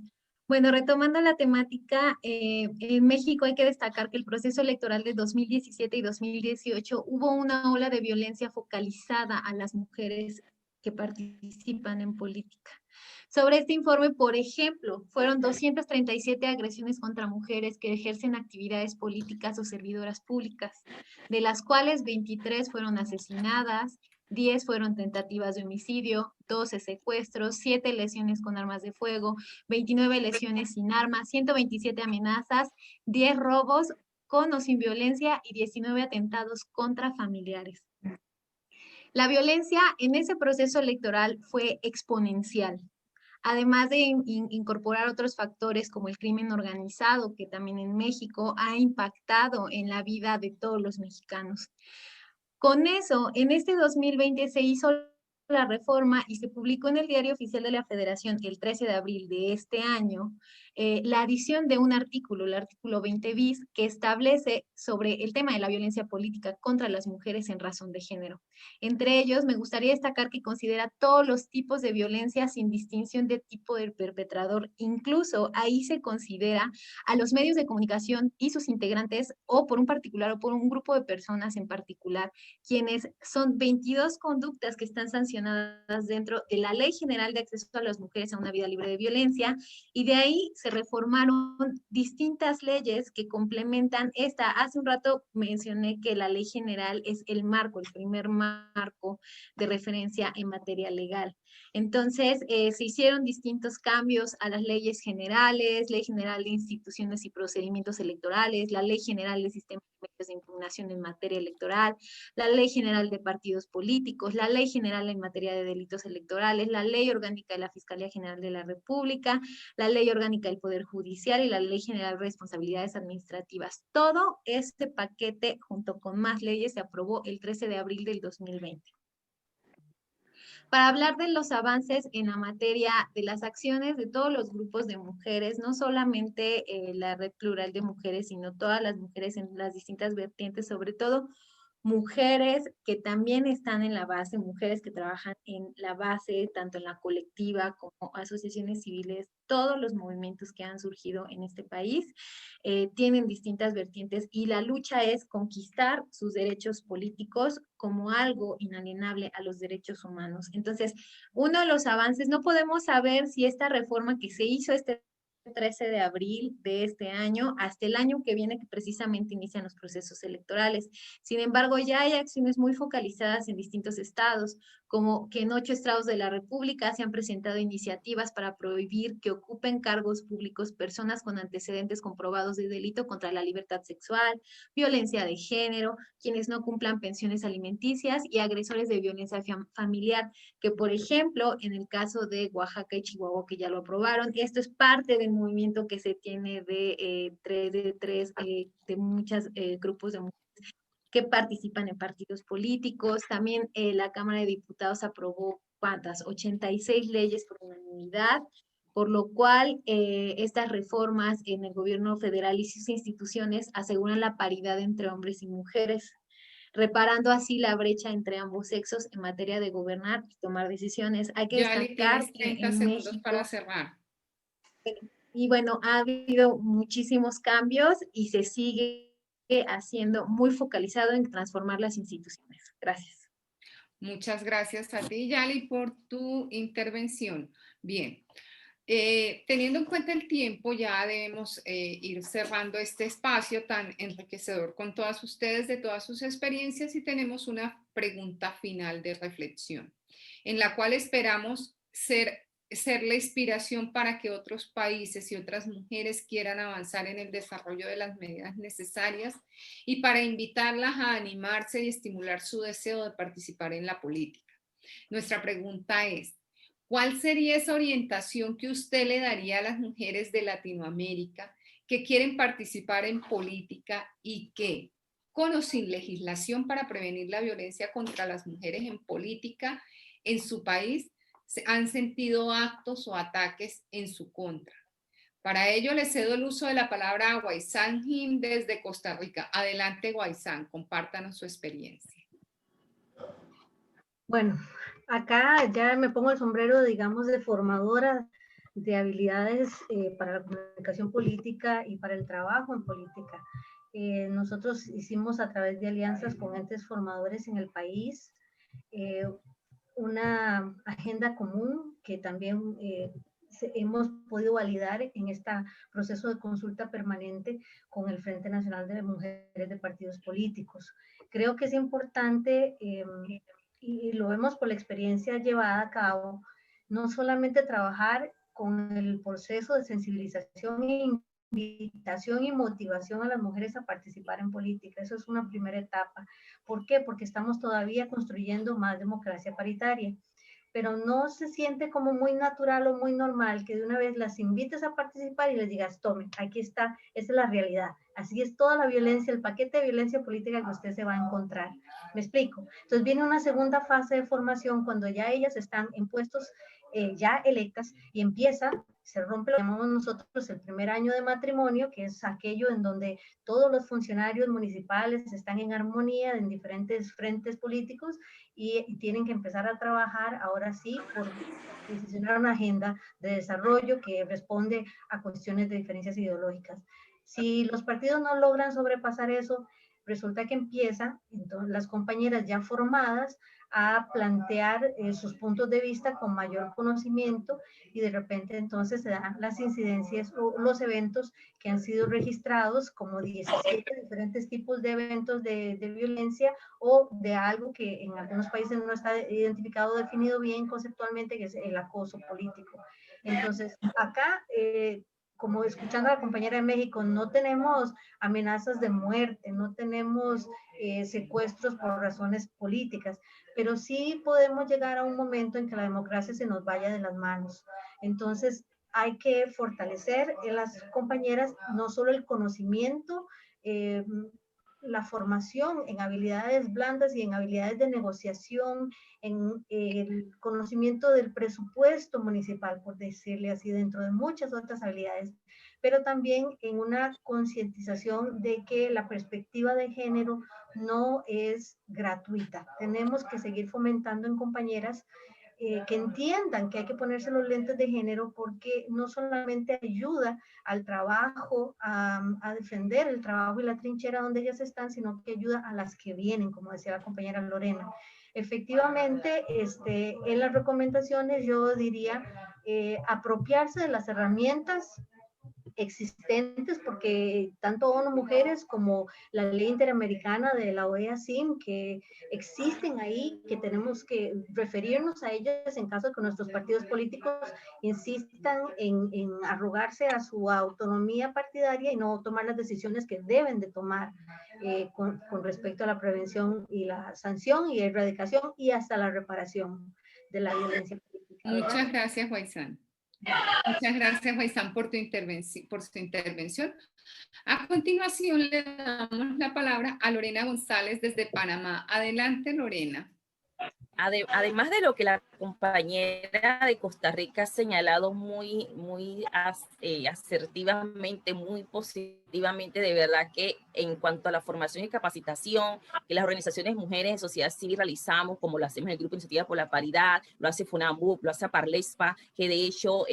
Bueno, retomando la temática, en México hay que destacar que el proceso electoral de 2017 y 2018 hubo una ola de violencia focalizada a las mujeres que participan en política. Sobre este informe, por ejemplo, fueron 237 agresiones contra mujeres que ejercen actividades políticas o servidoras públicas, de las cuales 23 fueron asesinadas, 10 fueron tentativas de homicidio, 12 secuestros, 7 lesiones con armas de fuego, 29 lesiones sin armas, 127 amenazas, 10 robos con o sin violencia y 19 atentados contra familiares. La violencia en ese proceso electoral fue exponencial, además de incorporar otros factores como el crimen organizado, que también en México ha impactado en la vida de todos los mexicanos. Con eso, en este 2020 se hizo la reforma y se publicó en el Diario Oficial de la Federación el 13 de abril de este año, la adición de un artículo, el artículo 20 bis, que establece sobre el tema de la violencia política contra las mujeres en razón de género. Entre ellos, me gustaría destacar que considera todos los tipos de violencia sin distinción de tipo del perpetrador. Incluso ahí se considera a los medios de comunicación y sus integrantes, o por un particular o por un grupo de personas en particular, quienes son 22 conductas que están sancionadas dentro de la Ley General de Acceso a las Mujeres a una Vida Libre de Violencia, y de ahí se reformaron distintas leyes que complementan esta. Hace un rato mencioné que la Ley General es el marco, el primer marco de referencia en materia legal. Entonces, se hicieron distintos cambios a las leyes generales, Ley General de Instituciones y Procedimientos Electorales, la Ley General de Sistemas de Medios de Impugnación en materia electoral, la Ley General de Partidos Políticos, la Ley General en materia de delitos electorales, la Ley Orgánica de la Fiscalía General de la República, la Ley Orgánica del Poder Judicial y la Ley General de Responsabilidades Administrativas. Todo este paquete, junto con más leyes, se aprobó el 13 de abril del 2020. Para hablar de los avances en la materia de las acciones de todos los grupos de mujeres, no solamente la Red Plural de Mujeres, sino todas las mujeres en las distintas vertientes, sobre todo mujeres que también están en la base, mujeres que trabajan en la base, tanto en la colectiva como asociaciones civiles, todos los movimientos que han surgido en este país tienen distintas vertientes, y la lucha es conquistar sus derechos políticos como algo inalienable a los derechos humanos. Entonces, uno de los avances, no podemos saber si esta reforma que se hizo este 13 de abril de este año hasta el año que viene, que precisamente inician los procesos electorales. Sin embargo, ya hay acciones muy focalizadas en distintos estados, como que en 8 estados de la República se han presentado iniciativas para prohibir que ocupen cargos públicos personas con antecedentes comprobados de delito contra la libertad sexual, violencia de género, quienes no cumplan pensiones alimenticias y agresores de violencia familiar, que por ejemplo, en el caso de Oaxaca y Chihuahua, que ya lo aprobaron, esto es parte del movimiento que se tiene de muchos grupos de mujeres que participan en partidos políticos. También la Cámara de Diputados aprobó, ¿cuántas? 86 leyes por unanimidad, por lo cual estas reformas en el gobierno federal y sus instituciones aseguran la paridad entre hombres y mujeres, reparando así la brecha entre ambos sexos en materia de gobernar y tomar decisiones. Hay que destacar que 30 en segundos México, para cerrar. y bueno, ha habido muchísimos cambios y se sigue haciendo muy focalizado en transformar las instituciones. Gracias. Muchas gracias a ti, Yali, por tu intervención. Bien, teniendo en cuenta el tiempo, ya debemos ir cerrando este espacio tan enriquecedor con todas ustedes, de todas sus experiencias, y tenemos una pregunta final de reflexión, en la cual esperamos ser ser la inspiración para que otros países y otras mujeres quieran avanzar en el desarrollo de las medidas necesarias y para invitarlas a animarse y estimular su deseo de participar en la política. Nuestra pregunta es, ¿cuál sería esa orientación que usted le daría a las mujeres de Latinoamérica que quieren participar en política y que, con o sin legislación para prevenir la violencia contra las mujeres en política en su país, han sentido actos o ataques en su contra? Para ello le cedo el uso de la palabra a Guaysán Jim desde Costa Rica. Adelante, Guaysán, compártanos su experiencia. Bueno, acá ya me pongo el sombrero, digamos, de formadora de habilidades para la comunicación política y para el trabajo en política. Nosotros hicimos a través de alianzas con entes formadores en el país una agenda común que también hemos podido validar en este proceso de consulta permanente con el Frente Nacional de Mujeres de Partidos Políticos. Creo que es importante, y lo vemos por la experiencia llevada a cabo, no solamente trabajar con el proceso de sensibilización e invitación y motivación a las mujeres a participar en política. Eso es una primera etapa. ¿Por qué? Porque estamos todavía construyendo más democracia paritaria, pero no se siente como muy natural o muy normal que de una vez las invites a participar y les digas, tomen, aquí está, esa es la realidad. Así es toda la violencia, el paquete de violencia política que usted se va a encontrar. ¿Me explico? Entonces viene una segunda fase de formación cuando ya ellas están en puestos ya electas y se rompe lo que llamamos nosotros el primer año de matrimonio, que es aquello en donde todos los funcionarios municipales están en armonía en diferentes frentes políticos y tienen que empezar a trabajar ahora sí por decisionar una agenda de desarrollo que responde a cuestiones de diferencias ideológicas. Si los partidos no logran sobrepasar eso, resulta que empiezan entonces, las compañeras ya formadas a plantear sus puntos de vista con mayor conocimiento y de repente entonces se dan las incidencias o los eventos que han sido registrados como 17 diferentes tipos de eventos de violencia o de algo que en algunos países no está identificado o definido bien conceptualmente, que es el acoso político. Entonces, acá como escuchando a la compañera de México, no tenemos amenazas de muerte, no tenemos secuestros por razones políticas, pero sí podemos llegar a un momento en que la democracia se nos vaya de las manos. Entonces, hay que fortalecer en las compañeras no solo el conocimiento, la formación en habilidades blandas y en habilidades de negociación, en el conocimiento del presupuesto municipal, por decirle así, dentro de muchas otras habilidades, pero también en una concientización de que la perspectiva de género no es gratuita. Tenemos que seguir fomentando en compañeras que entiendan que hay que ponerse los lentes de género porque no solamente ayuda al trabajo, a defender el trabajo y la trinchera donde ellas están, sino que ayuda a las que vienen, como decía la compañera Lorena. Efectivamente, en las recomendaciones yo diría apropiarse de las herramientas existentes, porque tanto ONU Mujeres como la ley interamericana de la OEA-CIM que existen ahí, que tenemos que referirnos a ellas en caso de que nuestros partidos políticos insistan en arrogarse a su autonomía partidaria y no tomar las decisiones que deben de tomar con respecto a la prevención y la sanción y erradicación y hasta la reparación de la violencia política. Muchas gracias, Guaysán. Muchas gracias, Guaysán, por su intervención. A continuación, le damos la palabra a Lorena González desde Panamá. Adelante, Lorena. Además de lo que la compañera de Costa Rica ha señalado muy asertivamente, muy positivamente, de verdad que en cuanto a la formación y capacitación que las organizaciones mujeres de sociedad civil realizamos, como lo hacemos en el Grupo Iniciativa por la Paridad, lo hace FUNAMUP, lo hace Parlespa, que de hecho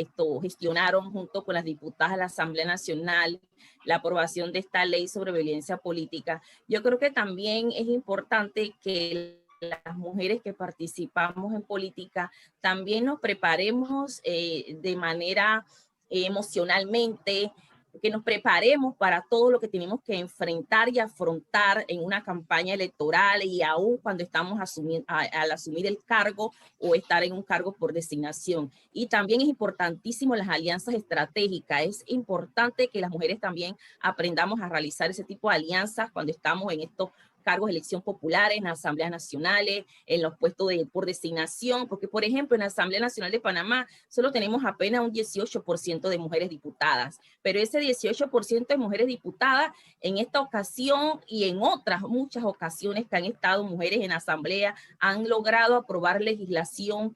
gestionaron junto con las diputadas de la Asamblea Nacional la aprobación de esta ley sobre violencia política. Yo creo que también es importante que las mujeres que participamos en política también nos preparemos de manera emocionalmente, que nos preparemos para todo lo que tenemos que enfrentar y afrontar en una campaña electoral y aún cuando estamos al asumir el cargo o estar en un cargo por designación. Y también es importantísimo las alianzas estratégicas. Es importante que las mujeres también aprendamos a realizar ese tipo de alianzas cuando estamos en estos cargos de elección populares, en las asambleas nacionales, en los puestos por designación, porque por ejemplo en la Asamblea Nacional de Panamá solo tenemos apenas un 18% de mujeres diputadas, pero ese 18% de mujeres diputadas en esta ocasión y en otras muchas ocasiones que han estado mujeres en asamblea han logrado aprobar legislación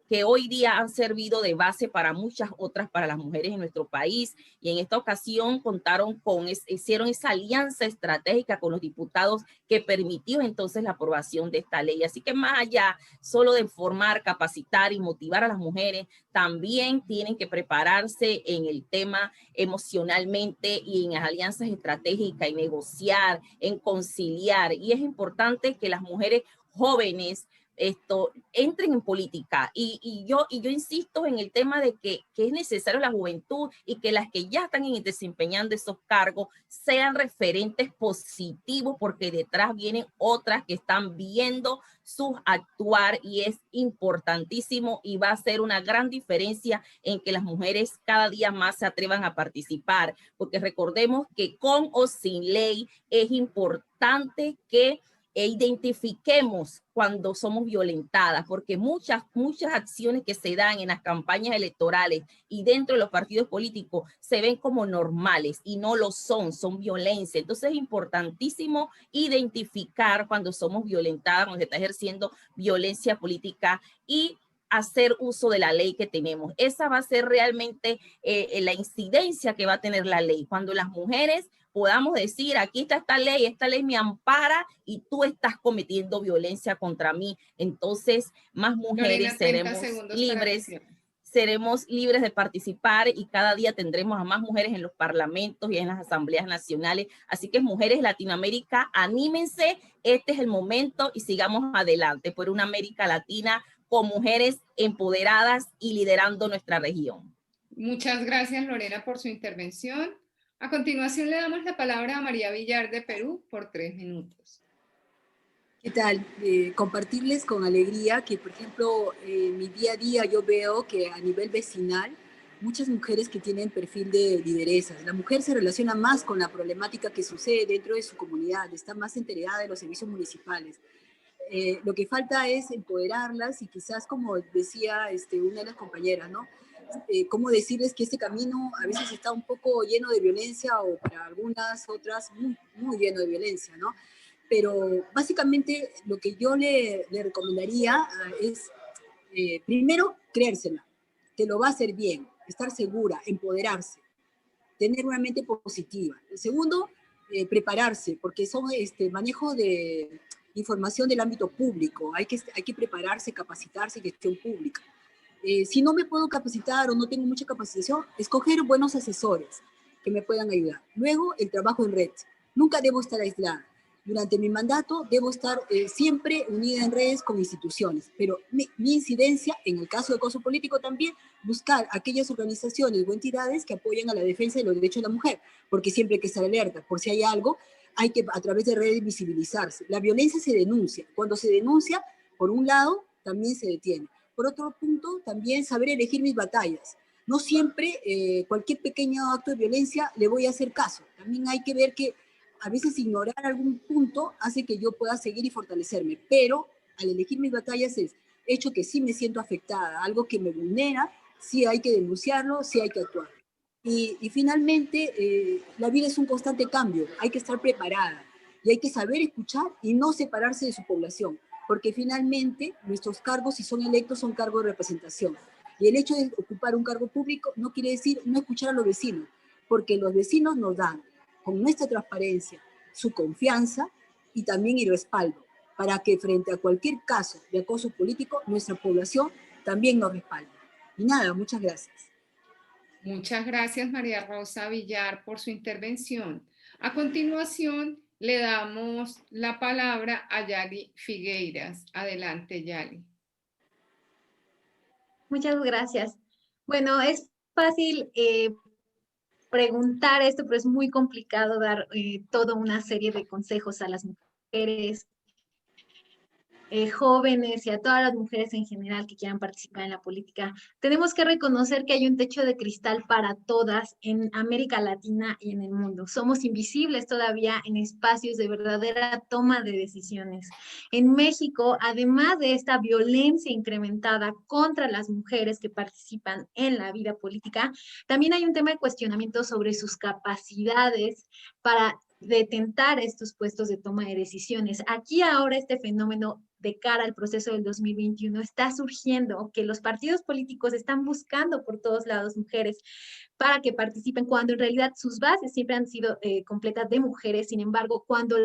que hoy día han servido de base para muchas otras, para las mujeres en nuestro país. Y en esta ocasión hicieron esa alianza estratégica con los diputados que permitió entonces la aprobación de esta ley. Así que más allá solo de formar, capacitar y motivar a las mujeres, también tienen que prepararse en el tema emocionalmente y en las alianzas estratégicas, en negociar, en conciliar. Y es importante que las mujeres jóvenes entren en política y yo insisto en el tema de que es necesario la juventud y que las que ya están desempeñando esos cargos sean referentes positivos, porque detrás vienen otras que están viendo su actuar y es importantísimo y va a ser una gran diferencia en que las mujeres cada día más se atrevan a participar, porque recordemos que con o sin ley es importante que identifiquemos cuando somos violentadas, porque muchas acciones que se dan en las campañas electorales y dentro de los partidos políticos se ven como normales y no lo son violencia. Entonces es importantísimo identificar cuando somos violentadas, cuando se está ejerciendo violencia política y hacer uso de la ley que tenemos. Esa va a ser realmente la incidencia que va a tener la ley. Cuando las mujeres podamos decir, aquí está esta ley me ampara y tú estás cometiendo violencia contra mí. Entonces, más mujeres seremos libres de participar y cada día tendremos a más mujeres en los parlamentos y en las asambleas nacionales. Así que mujeres de Latinoamérica, anímense, este es el momento y sigamos adelante por una América Latina con mujeres empoderadas y liderando nuestra región. Muchas gracias, Lorena, por su intervención. A continuación le damos la palabra a María Villar de Perú por 3 minutos. ¿Qué tal? Compartirles con alegría que, por ejemplo, en mi día a día yo veo que a nivel vecinal, muchas mujeres que tienen perfil de lideresas, la mujer se relaciona más con la problemática que sucede dentro de su comunidad, está más enterada de los servicios municipales. Lo que falta es empoderarlas y quizás, como decía una de las compañeras, ¿no? Cómo decirles que este camino a veces está un poco lleno de violencia o para algunas otras muy, muy lleno de violencia, ¿no? Pero básicamente lo que yo le recomendaría es, primero, creérsela, que lo va a hacer bien, estar segura, empoderarse, tener una mente positiva. El segundo, prepararse, porque son manejo de información del ámbito público, hay que prepararse, capacitarse, gestión pública. Si no me puedo capacitar o no tengo mucha capacitación, escoger buenos asesores que me puedan ayudar. Luego, el trabajo en red. Nunca debo estar aislada. Durante mi mandato debo estar siempre unida en redes con instituciones, pero mi incidencia, en el caso de acoso político también, buscar aquellas organizaciones o entidades que apoyen a la defensa de los derechos de la mujer, porque siempre hay que estar alerta, por si hay algo, hay que a través de redes visibilizarse. La violencia se denuncia. Cuando se denuncia, por un lado, también se detiene. Por otro punto, también saber elegir mis batallas. No siempre cualquier pequeño acto de violencia le voy a hacer caso. También hay que ver que a veces ignorar algún punto hace que yo pueda seguir y fortalecerme, pero al elegir mis batallas es hecho que sí me siento afectada, algo que me vulnera, sí hay que denunciarlo, sí hay que actuar. Y finalmente, la vida es un constante cambio, hay que estar preparada y hay que saber escuchar y no separarse de su población, porque finalmente nuestros cargos, si son electos, son cargos de representación. Y el hecho de ocupar un cargo público no quiere decir no escuchar a los vecinos, porque los vecinos nos dan, con nuestra transparencia, su confianza y también el respaldo, para que frente a cualquier caso de acoso político, nuestra población también nos respalde. Y nada, muchas gracias. Muchas gracias, María Rosa Villar, por su intervención. A continuación, le damos la palabra a Yali Figueiras. Adelante, Yali. Muchas gracias. Bueno, es fácil preguntar esto, pero es muy complicado dar toda una serie de consejos a las mujeres jóvenes y a todas las mujeres en general que quieran participar en la política. Tenemos que reconocer que hay un techo de cristal para todas en América Latina y en el mundo. Somos invisibles todavía en espacios de verdadera toma de decisiones. En México, además de esta violencia incrementada contra las mujeres que participan en la vida política, también hay un tema de cuestionamiento sobre sus capacidades para detentar estos puestos de toma de decisiones. Aquí ahora este fenómeno de cara al proceso del 2021 está surgiendo, que los partidos políticos están buscando por todos lados mujeres para que participen, cuando en realidad sus bases siempre han sido completas de mujeres. Sin embargo, cuando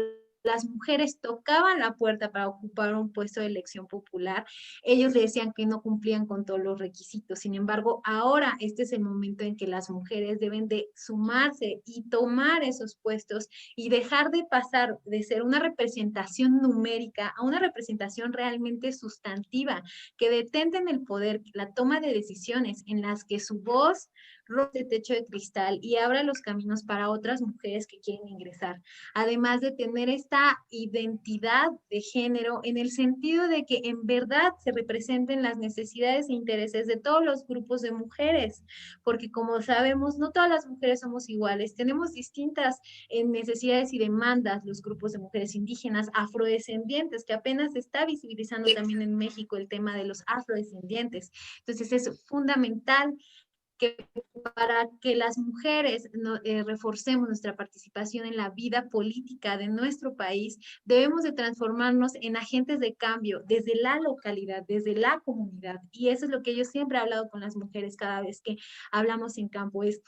las mujeres tocaban la puerta para ocupar un puesto de elección popular, ellos le decían que no cumplían con todos los requisitos. Sin embargo, ahora este es el momento en que las mujeres deben de sumarse y tomar esos puestos y dejar de pasar de ser una representación numérica a una representación realmente sustantiva, que detenten el poder, la toma de decisiones en las que su voz rompe el techo de cristal y abra los caminos para otras mujeres que quieren ingresar. Además de tener esta identidad de género en el sentido de que en verdad se representen las necesidades e intereses de todos los grupos de mujeres, porque como sabemos, no todas las mujeres somos iguales, tenemos distintas necesidades y demandas, los grupos de mujeres indígenas, afrodescendientes, que apenas se está visibilizando también en México el tema de los afrodescendientes. Entonces es fundamental que para que las mujeres reforcemos nuestra participación en la vida política de nuestro país, debemos de transformarnos en agentes de cambio desde la localidad, desde la comunidad. Y eso es lo que yo siempre he hablado con las mujeres cada vez que hablamos en campo, es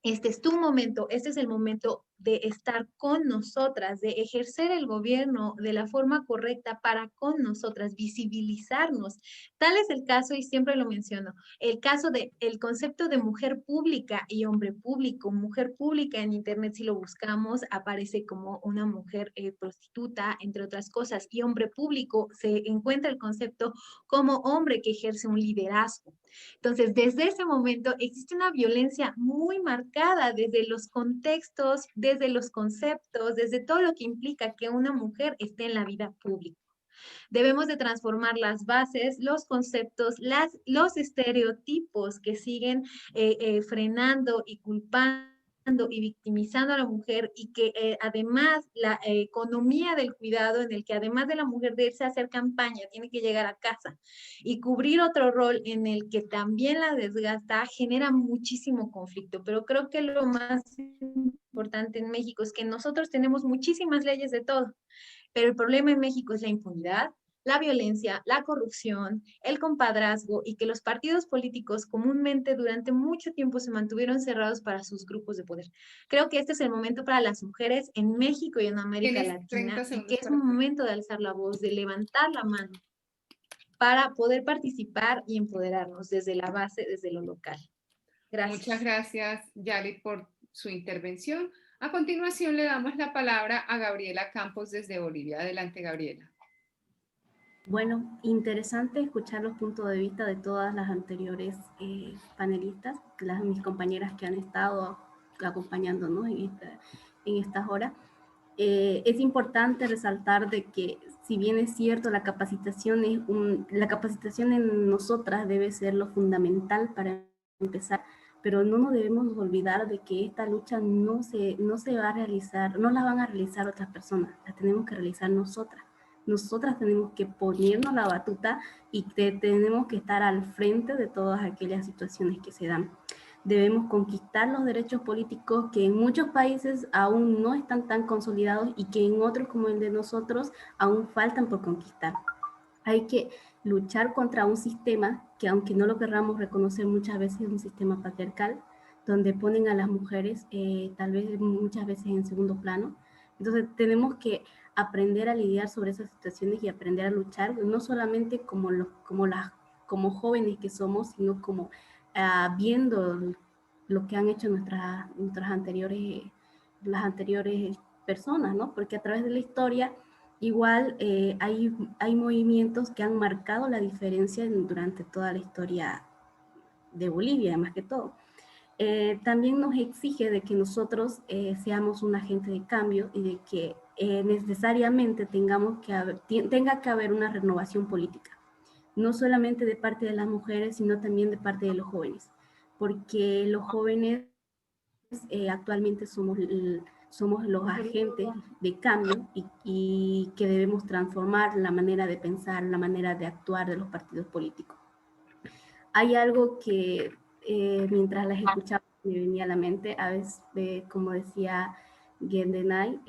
este es tu momento, este es el momento de estar con nosotras, de ejercer el gobierno de la forma correcta para con nosotras, visibilizarnos. Tal es el caso, y siempre lo menciono, el caso del concepto de mujer pública y hombre público. Mujer pública en Internet, si lo buscamos, aparece como una mujer prostituta, entre otras cosas, y hombre público se encuentra el concepto como hombre que ejerce un liderazgo. Entonces, desde ese momento existe una violencia muy marcada desde los contextos, desde los conceptos, desde todo lo que implica que una mujer esté en la vida pública. Debemos de transformar las bases, los conceptos, los estereotipos que siguen frenando y culpando y victimizando a la mujer, y que además la economía del cuidado, en el que además de la mujer de irse a hacer campaña, tiene que llegar a casa y cubrir otro rol en el que también la desgasta, genera muchísimo conflicto. Pero creo que lo más importante en México es que nosotros tenemos muchísimas leyes de todo, pero el problema en México es la impunidad, la violencia, la corrupción, el compadrazgo, y que los partidos políticos comúnmente durante mucho tiempo se mantuvieron cerrados para sus grupos de poder. Creo que este es el momento para las mujeres en México y en América Latina, y que es un momento de alzar la voz, de levantar la mano para poder participar y empoderarnos desde la base, desde lo local. Gracias. Muchas gracias, Yali, por su intervención. A continuación le damos la palabra a Gabriela Campos desde Bolivia. Adelante, Gabriela. Bueno, interesante escuchar los puntos de vista de todas las anteriores panelistas, mis compañeras que han estado acompañándonos en estas horas. Es importante resaltar de que, si bien es cierto, la capacitación en nosotras debe ser lo fundamental para empezar, pero no nos debemos olvidar de que esta lucha no se va a realizar, no la van a realizar otras personas, la tenemos que realizar nosotras. Nosotras tenemos que ponernos la batuta y tenemos que estar al frente de todas aquellas situaciones que se dan. Debemos conquistar los derechos políticos que en muchos países aún no están tan consolidados y que en otros, como el de nosotros, aún faltan por conquistar. Hay que luchar contra un sistema que, aunque no lo querramos reconocer, muchas veces es un sistema patriarcal, donde ponen a las mujeres tal vez muchas veces en segundo plano. Entonces tenemos que aprender a lidiar sobre esas situaciones y aprender a luchar, no solamente como jóvenes que somos, sino como viendo lo que han hecho las anteriores personas, ¿no? Porque a través de la historia igual hay movimientos que han marcado la diferencia durante toda la historia de Bolivia, más que todo. también nos exige de que nosotros seamos un agente de cambio y de que necesariamente tenga que haber una renovación política, no solamente de parte de las mujeres, sino también de parte de los jóvenes, porque los jóvenes actualmente somos los agentes de cambio y que debemos transformar la manera de pensar, la manera de actuar de los partidos políticos. Hay algo que mientras las escuchaba me venía a la mente, a veces, como decía Gendenay,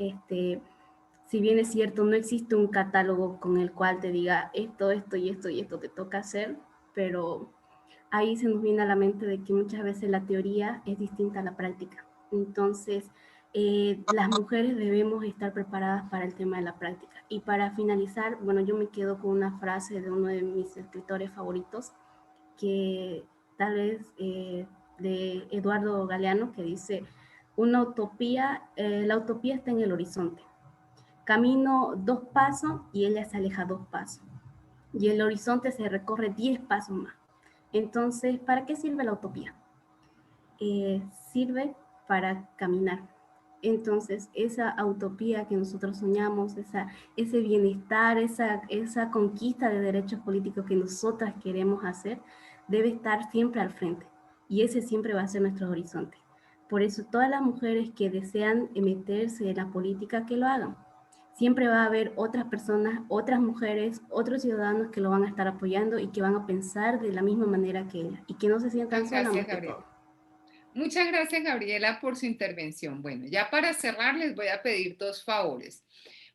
si bien es cierto, no existe un catálogo con el cual te diga esto, esto y esto y esto te toca hacer, pero ahí se nos viene a la mente de que muchas veces la teoría es distinta a la práctica. Entonces, las mujeres debemos estar preparadas para el tema de la práctica. Y para finalizar, bueno, yo me quedo con una frase de uno de mis escritores favoritos, que tal vez de Eduardo Galeano, que dice, la utopía está en el horizonte. Camino 2 pasos y ella se aleja 2 pasos. Y el horizonte se recorre 10 pasos más. Entonces, ¿para qué sirve la utopía? Sirve para caminar. Entonces, esa utopía que nosotros soñamos, ese bienestar, esa conquista de derechos políticos que nosotras queremos hacer, debe estar siempre al frente. Y ese siempre va a ser nuestro horizonte. Por eso, todas las mujeres que desean meterse en la política, que lo hagan. Siempre va a haber otras personas, otras mujeres, otros ciudadanos que lo van a estar apoyando y que van a pensar de la misma manera que ella y que no se sientan solas más que todo. Muchas gracias, Gabriela, por su intervención. Bueno, ya para cerrar les voy a pedir 2 favores.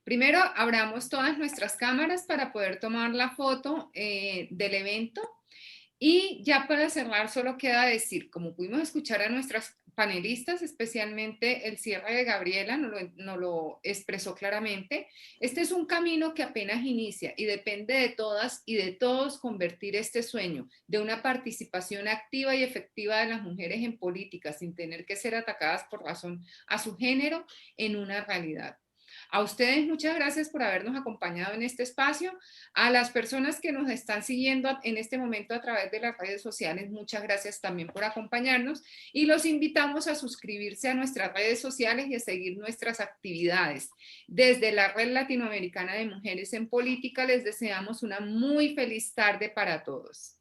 Primero, abramos todas nuestras cámaras para poder tomar la foto del evento. Y ya para cerrar, solo queda decir, como pudimos escuchar a nuestras panelistas, especialmente el cierre de Gabriela nos lo expresó claramente, este es un camino que apenas inicia y depende de todas y de todos convertir este sueño de una participación activa y efectiva de las mujeres en política sin tener que ser atacadas por razón a su género en una realidad. A ustedes muchas gracias por habernos acompañado en este espacio. A las personas que nos están siguiendo en este momento a través de las redes sociales, muchas gracias también por acompañarnos y los invitamos a suscribirse a nuestras redes sociales y a seguir nuestras actividades. Desde la Red Latinoamericana de Mujeres en Política les deseamos una muy feliz tarde para todos.